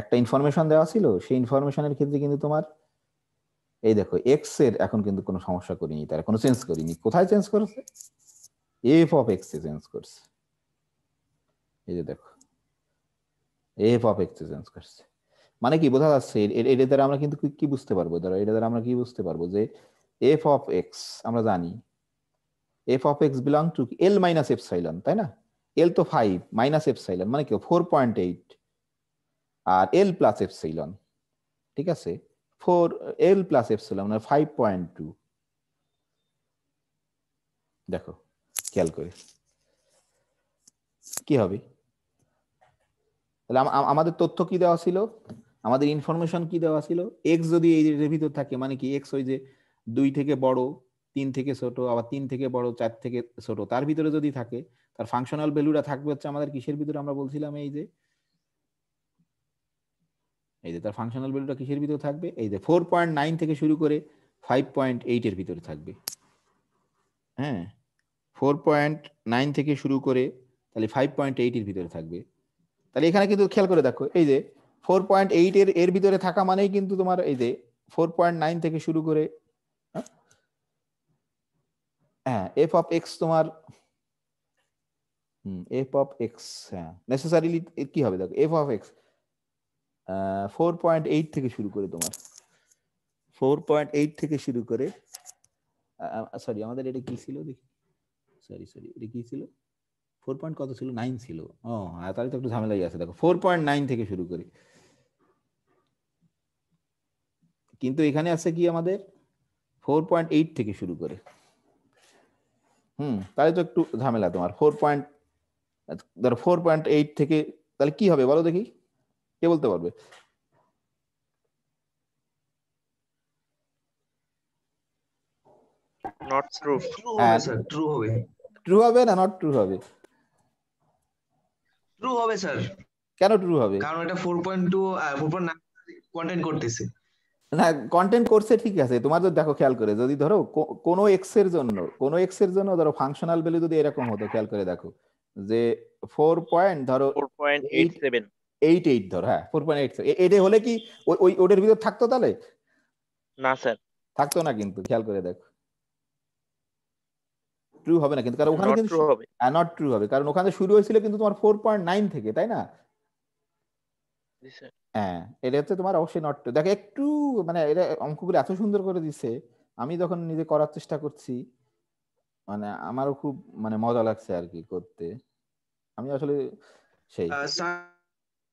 একটা ইনফরমেশন দেওয়া ছিল, সেই ইনফরমেশনের ক্ষেত্রে কিন্তু তোমার এই দেখো এক্স এর এখন কিন্তু কোনো সমস্যা করিনি, তারা কোনো চেঞ্জ করিনি। কোথায় চেঞ্জ করেছে? এফ অফ এক্স এ চেঞ্জ করছে। এই যে দেখো এফ অফ এক্স এ চেঞ্জ করছে, মানে কি বোঝা যাচ্ছে? এটা দ্বারা আমরা কিন্তু কি বুঝতে পারবো? ধরো এটা দ্বারা আমরা কি বুঝতে পারবো যে এফ অফ এক্স আমরা জানি F of x belong to L minus epsilon, তাই না? এল তো 5 মাইনাস এপসাইলন মানে কি 4.8 আর এল প্লাস এপসাইলন, ঠিক আছে? 4 এল প্লাস এপসাইলন মানে 5.2। দেখো খেয়াল করে কি হবে? তাহলে আমাদের তথ্য কি দেওয়া ছিল, আমাদের ইনফরমেশন কি দেওয়া ছিল? এক্স যদি এর ভিতর থাকে মানে কি এক্স ওই যে 2 থেকে বড়, 3 থেকে ছোট, আবার 3 থেকে বড়, 4 থেকে ছোট, তার ভিতরে যদি থাকে তার ফাংশনাল ভ্যালুটা থাকবে হচ্ছে আমাদের কিসের ভিতরে? আমরা বলছিলাম এই যে তার ফাংশনাল ভ্যালুটা কিসের ভিতরে থাকবে? এই যে 4.9 থেকে শুরু করে 5.8 এর ভিতরে থাকবে। হ্যাঁ 4.9 থেকে শুরু করে তাহলে 5.8 এর ভিতরে থাকবে। তাহলে এখানে কিন্তু খেয়াল করে দেখো এই যে 4.8 এর ভিতরে থাকা মানেই কিন্তু তোমার এই যে 4.9 থেকে শুরু করে হ্যাঁ এফ অফ এক্স তোমার এফ অফ এক্স হ্যাঁ নেসেসারিলি কি হবে দেখো এফ অফ এক্স 4.8 থেকে শুরু করে তোমার 4.8 থেকে শুরু করে সরি আমাদের এটা কি ছিল দেখি, সরি এটা কি ছিল? 4 পয়েন্ট কত ছিল? 9 ছিল। ও তাহলে তো একটু ঝামেলাই আছে। দেখো 4.9 থেকে শুরু করে, কিন্তু এখানে আছে কি আমাদের 4.8 থেকে শুরু করে। তাহলে তো একটু ঝামেলা তোমার। 4.8 থেকে তাহলে কি হবে বলো দেখি, কে বলতে পারবে? Not true. ট্রু হবে স্যার, ট্রু হবে। ট্রু হবে না নট ট্রু হবে? ট্রু হবে স্যার। কেন ট্রু হবে? কারণ এটা 4.2 4.9 কন্টেন্ট করতেছে। না কন্টেন্ট করছে ঠিক আছে, তোমার তো দেখো খেয়াল করে যদি ধরো কোনো এক্স এর জন্য ধরো ফাংশনাল ভ্যালু যদি এরকম হতো, খেয়াল করে দেখো যে 4 পয়েন্ট ধরো 4.87 8 ধরো, হ্যাঁ 4.8 এটা হলে কি ওই ওটার ভিতর থাকতো? তাহলে না স্যার, থাকতো না, কিন্তু খেয়াল করে দেখো ট্রু হবে না কিন্তু, কারণ ওখানে নট কিন্তু ট্রু হবে। নট ট্রু হবে, কারণ ওখানে শুরু হয়েছিল কিন্তু তোমার 4.9 থেকে, তাই না? জি স্যার। হ্যাঁ এটা হচ্ছে তোমার অবশ্যই নট ট্রু। দেখো একটু মানে এটা অঙ্কগুলো এত সুন্দর করে দিছে, আমি যখন নিজে করার চেষ্টা করছি মানে আমারও খুব মানে মজা লাগছে আর কি করতে। আমি আসলে সেই স্যার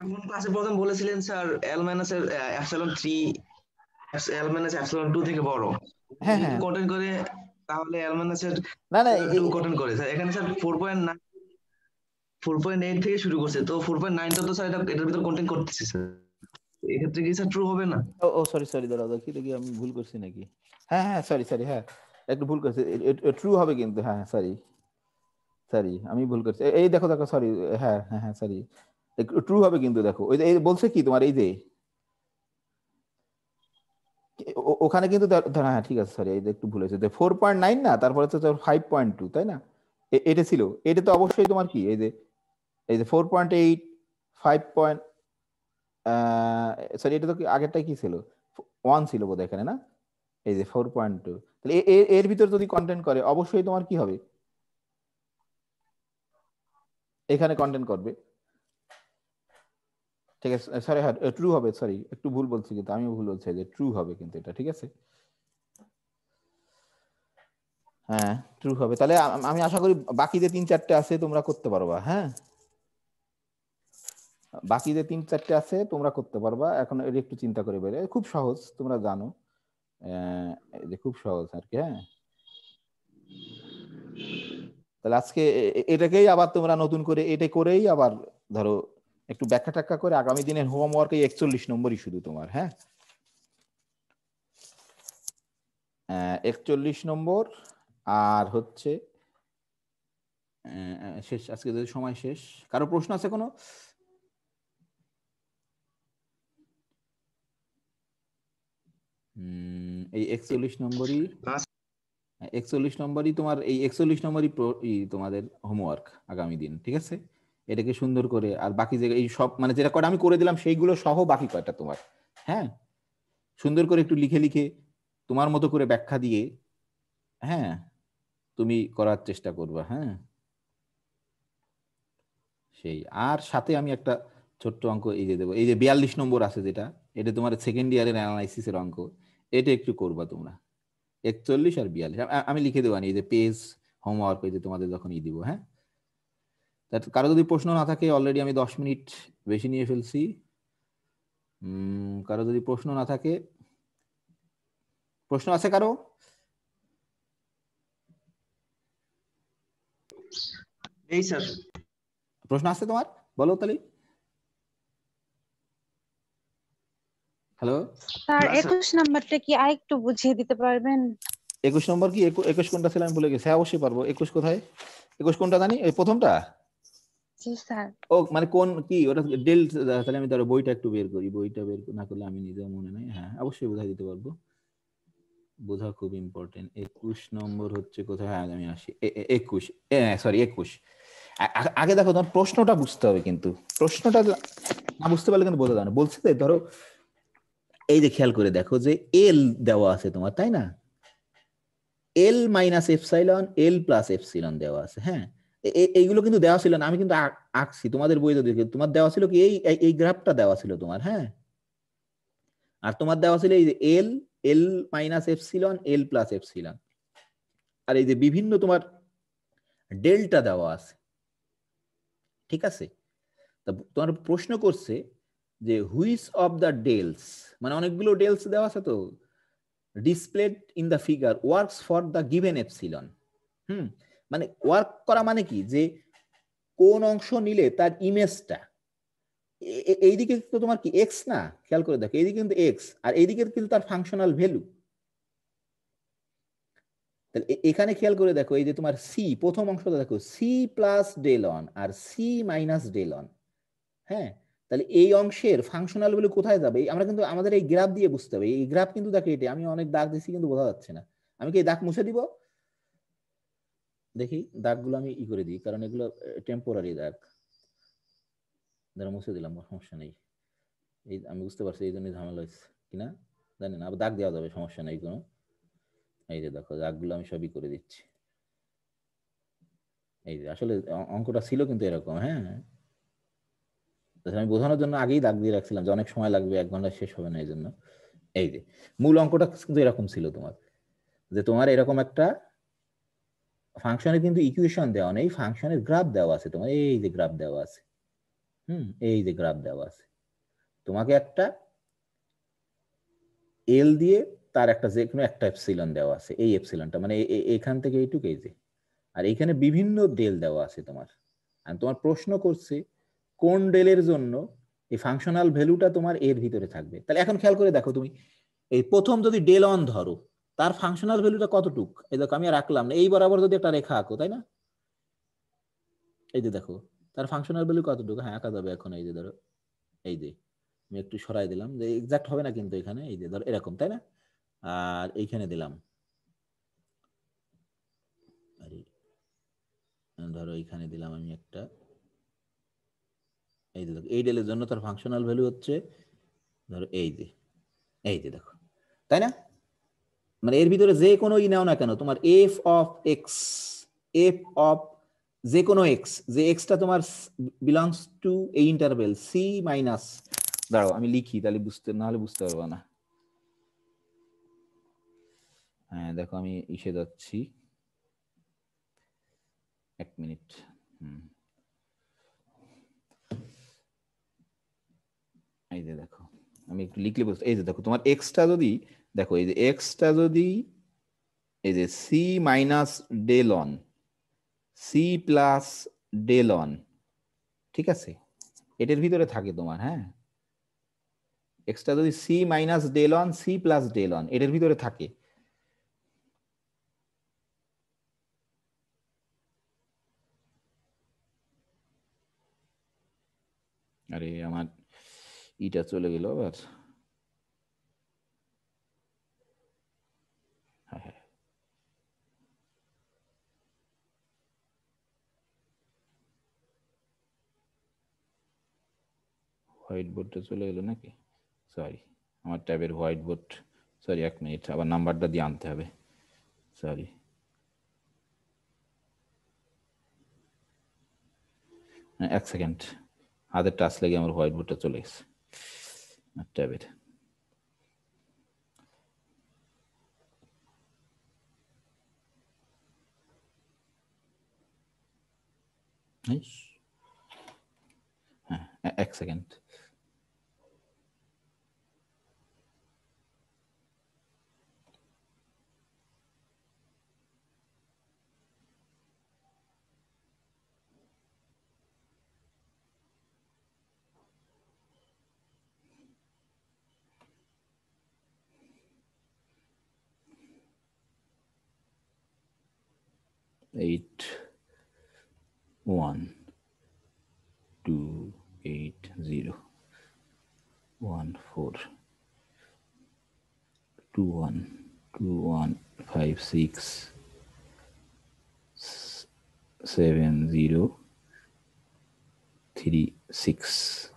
কোন ক্লাসে প্রথম বলেছিলেন স্যার এল মাইনাস এর এপসাইলন 3 এল মাইনাস এপসাইলন 2 থেকে বড় হ্যাঁ যদি হ্যাঁ কন্টেন্ট করে তাহলে এল মাইনাস এর না না 2 কন্টেন্ট করে স্যার। এখানে স্যার 4.8 থেকে শুরু করছে, তো 4.9 টা তো স্যার এটার ভিতর কন্টেন্ট করতেছে স্যার। এক্ষেত্রে কি স্যার ট্রু হবে না? ও সরি দাঁড়াও দেখি দেখি আমি ভুল করছি নাকি। হ্যাঁ হ্যাঁ সরি হ্যাঁ একটু ভুল করছি, ট্রু হবে কিন্তু। হ্যাঁ সরি আমি ভুল করছি। এই দেখো সরি, হ্যাঁ সরি ট্রু হবে কিন্তু। দেখো ওই যে এই বলছে কি তোমার এই যে ওখানে কিন্তু হ্যাঁ ঠিক আছে সরি এই যে একটু ভুল হয়েছে, 4.9 না তারপরে হচ্ছে 5.2, তাই না? এটা ছিল, এটা তো অবশ্যই তোমার কি এই যে 4.8 5 পয়েন্ট সরি এটা তো আগেরটাই কি ছিল 1 ছিল বোধহয় এখানে, না? এই যে 4.2, তাহলে এর ভিতর যদি কন্টেন্ট করে অবশ্যই তোমার কি হবে, এখানে কন্টেন্ট করবে। ঠিক আছে সরি হ্যাঁ ট্রু হবে, সরি একটু ভুল বলছি কিন্তু, আমিও ভুল বলছি যে ট্রু হবে কিন্তু এটা, ঠিক আছে হ্যাঁ ট্রু হবে। তাহলে আমি আশা করি বাকি যে 3-4টে আছে তোমরা করতে পারবা। হ্যাঁ বাকি যে 3-4টে আছে তোমরা করতে পারবা। এখন এটা একটু চিন্তা করে বেরে, খুব সহজ তোমরা জানো, এই যে খুব সহজ আর কি। হ্যাঁ তাহলে আজকে এটাকেই আবার তোমরা নতুন করে এটা করেই আবার ধরো একটু ব্যাখ্যা ট্যাখ্যা করে আগামী দিনের হোমওয়ার্ক 41 নম্বরই শুধু তোমার। হ্যাঁ 41 নম্বর আর হচ্ছে শেষ, আজকে যদি সময় শেষ। কারো প্রশ্ন আছে কোনো? এই 41 নম্বরই 41 নম্বরই তোমার, এই 41 নম্বরই তোমাদের হোমওয়ার্ক আগামী দিন, ঠিক আছে? এটাকে সুন্দর করে, আর বাকি যে এই সব মানে যেটা কটা আমি করে দিলাম সেইগুলো সহ বাকি কয়টা তোমার, হ্যাঁ সুন্দর করে একটু লিখে লিখে তোমার মতো করে ব্যাখ্যা দিয়ে, হ্যাঁ তুমি করার চেষ্টা করবা। হ্যাঁ সেই, আর সাথে আমি একটা ছোট্ট অঙ্ক এই যে দেবো, এই যে 42 নম্বর আছে যেটা, এটা তোমার সেকেন্ড ইয়ারের অ্যানালাইসিসের অঙ্ক, এটা একটু করবা তোমরা, 41 আর 42 আমি লিখে দেবো, এই যে পেজ হোমওয়ার্ক, এই যে তোমাদের যখনই দিব। হ্যাঁ কারো যদি প্রশ্ন না থাকে, অলরেডি আমি 10 মিনিট বেশি নিয়ে ফেলছি, কারো যদি প্রশ্ন না থাকে, প্রশ্ন আছে কারো? এই স্যার প্রশ্ন আছে তোমার, বলো তাহলে। হ্যালো স্যার না, স্যার। 21 নাম্বারটা কি আরেকটু বুঝিয়ে দিতে পারবেন? 21 নম্বর কি 21 কোনটা ছিল আমি ভুলে গেছি। হ্যাঁ অবশ্যই পারবো। 21 কোথায়? 21 কোনটা জানি, এই প্রথমটা। জি স্যার। ও মানে কোন কি ওটা ডেল, তাহলে আমি ধরো বইটা একটু বের করি, বইটা বের না করলে আমি নিজেও মনে নাই। হ্যাঁ অবশ্যই বোঝাই দিতে পারবো, বোঝা খুব ইম্পর্টেন্ট। 21 নম্বর হচ্ছে কোথায়? হ্যাঁ আমি আসি 21, সরি 21। আগে দেখো তোমার প্রশ্নটা বুঝতে হবে, কিন্তু প্রশ্নটা না বুঝতে পারলে কিন্তু বোঝা যায় না। বলছে যে ধরো এই যে খেয়াল করে দেখো যে এল দেওয়া আছে তোমার, তাই না? এল মাইনাস এপসাইলন, এল প্লাস এপসিলন দেওয়া আছে। হ্যাঁ এইগুলো কিন্তু দেওয়া ছিল না, আমি কিন্তু আঁকছি তোমাদের বইতে দেখে। তোমার দেওয়া ছিল কি এই গ্রাফটা দেওয়া ছিল তোমার, হ্যাঁ আর তোমার দেওয়া ছিল এই যে এল, এল minus epsilon, L plus epsilon, আর এই যে বিভিন্ন তোমার ডেল্টা দেওয়া আছে, ঠিক আছে? তা তোমার প্রশ্ন করছে যে হুইচ অফ দ্য ডেলস, মানে অনেকগুলো ডেলস দেওয়া আছে তো, displayed in the figure works for the given epsilon. মানে ওয়ার্ক করা মানে কি, যে কোন অংশ নিলে তার ইমেজটা এইদিকে তো তোমার কি এক্স না, খেয়াল করে দেখো এইদিকে কিন্তু এক্স, আর এইদিকে কিন্তু তার ফাংশনাল ভ্যালু। তাহলে এখানে খেয়াল করে দেখো, এই যে তোমার সি প্রথম অংশটা দেখো, সি প্লাস ডেল অন আর সি মাইনাস ডেল অন। হ্যাঁ তাহলে এই অংশের ফাংশনাল ভ্যালু কোথায় যাবে, আমরা কিন্তু আমাদের এই গ্রাফ দিয়ে বুঝতে হবে। এই গ্রাফ কিন্তু দেখো, এটা আমি অনেক দাগ দিচ্ছি কিন্তু বোঝা যাচ্ছে না। আমি কি এই দাগ মুছে দিব? দেখি দাগগুলো আমি ই করে দিই, কারণ এগুলো টেম্পোরারি দাগ। যারা মুছে দিলাম, সমস্যা নেই। এই আমি বুঝতে পারছি এই জন্য ঝামেলা হয়েছে কিনা জানি না, আবার দাগ দেওয়া যাবে, সমস্যা নেই কোনো। এই যে দেখো দাগগুলো আমি সবই করে দিচ্ছি। এই যে আসলে অঙ্কটা ছিল কিন্তু এরকম, হ্যাঁ আমি বোঝানোর জন্য আগেই দাগ দিয়ে রাখছিলাম যে অনেক সময় লাগবে, 1 ঘন্টা শেষ হবে না, এই জন্য। এই যে মূল অঙ্কটা কিন্তু এরকম ছিল তোমার, যে তোমার এরকম একটা ফাংশনের কিন্তু ইকুয়েশন দেওয়া নেই, ফাংশনের গ্রাফ দেওয়া আছে তোমার, এই যে গ্রাফ দেওয়া আছে। এই যে গ্রাফ দেওয়া আছে, তোমাকে একটা এল দিয়ে তার একটা যে কোনো একটা এপসিলন দেওয়া আছে, এই এপসিলনটা মানে এখান থেকে এইটুকু, এই যে, আর এখানে বিভিন্ন ডেল দেওয়া আছে তোমার। আর তোমার প্রশ্ন করছে কোন ডেলের জন্য এই ফাংশনাল ভ্যালুটা তোমার এর ভিতরে থাকবে। তাহলে এখন খেয়াল করে দেখো, তুমি এই প্রথম যদি ডেল অন ধরো, তার ফাংশনাল ভ্যালুটা কতটুক, এই দেখো আমি রাখলাম না, এই বরাবর যদি একটা রেখা আঁকো, তাই না? এই যে দেখো তার ফাংশনাল ভ্যালু কতটুকু, হ্যাঁ আঁকা যাবে এখন। এই যে ধরো, এই যে আমি একটু সরাই দিলাম, যে এক্সাক্ট হবে না কিন্তু এখানে, এই যে ধরো এরকম, তাই না? আর এইখানে দিলাম, ধরো এইখানে দিলাম আমি একটা, এই যে দেখো এই ডেলের জন্য তার ফাংশনাল ভ্যালু হচ্ছে ধরো এই যে দেখো, তাই না? মানে এর ভিতরে যে কোনো ই নাও না কেন, তোমার F of X, F of যে কোনো এক্স, যে এক্সটা তোমার বিলংস টু এই ইন্টারভেল সি মাইনাস, দাঁড়াও আমি লিখি তাহলে বুঝতে, না হলে বুঝতে পারবা না। হ্যাঁ দেখো আমি ইসে যাচ্ছি, 1 মিনিট। এই যে দেখো আমি একটু লিখলে বুঝতে, এই যে দেখো তোমার এক্সটা যদি দেখো, এই যে এক্সটা যদি এই যে C minus del on, C plus del on, ঠিক আছে, এটার ভিতরে থাকে তোমার, হ্যাঁ এক্সটা যদি C minus del on, C plus del on এটার ভিতরে থাকে, আরে আমার ইটা চলে গেল আবার, হ্যাঁ হ্যাঁ হোয়াইট বোর্ডটা চলে এলো নাকি? সরি, আমার ট্যাবের হোয়াইট বোর্ড, সরি 1 মিনিট, আবার নাম্বারটা দিয়ে আনতে হবে, সরি। এক সেকেন্ড, হাতের টাচ লেগে আমার হোয়াইট বোর্ডটা চলে গেছে ট্যাবের। হ্যাঁ, এক সেকেন্ড। Eight 1 2 8 0 1 4 2 1 2 1 5 6 7 0 3 6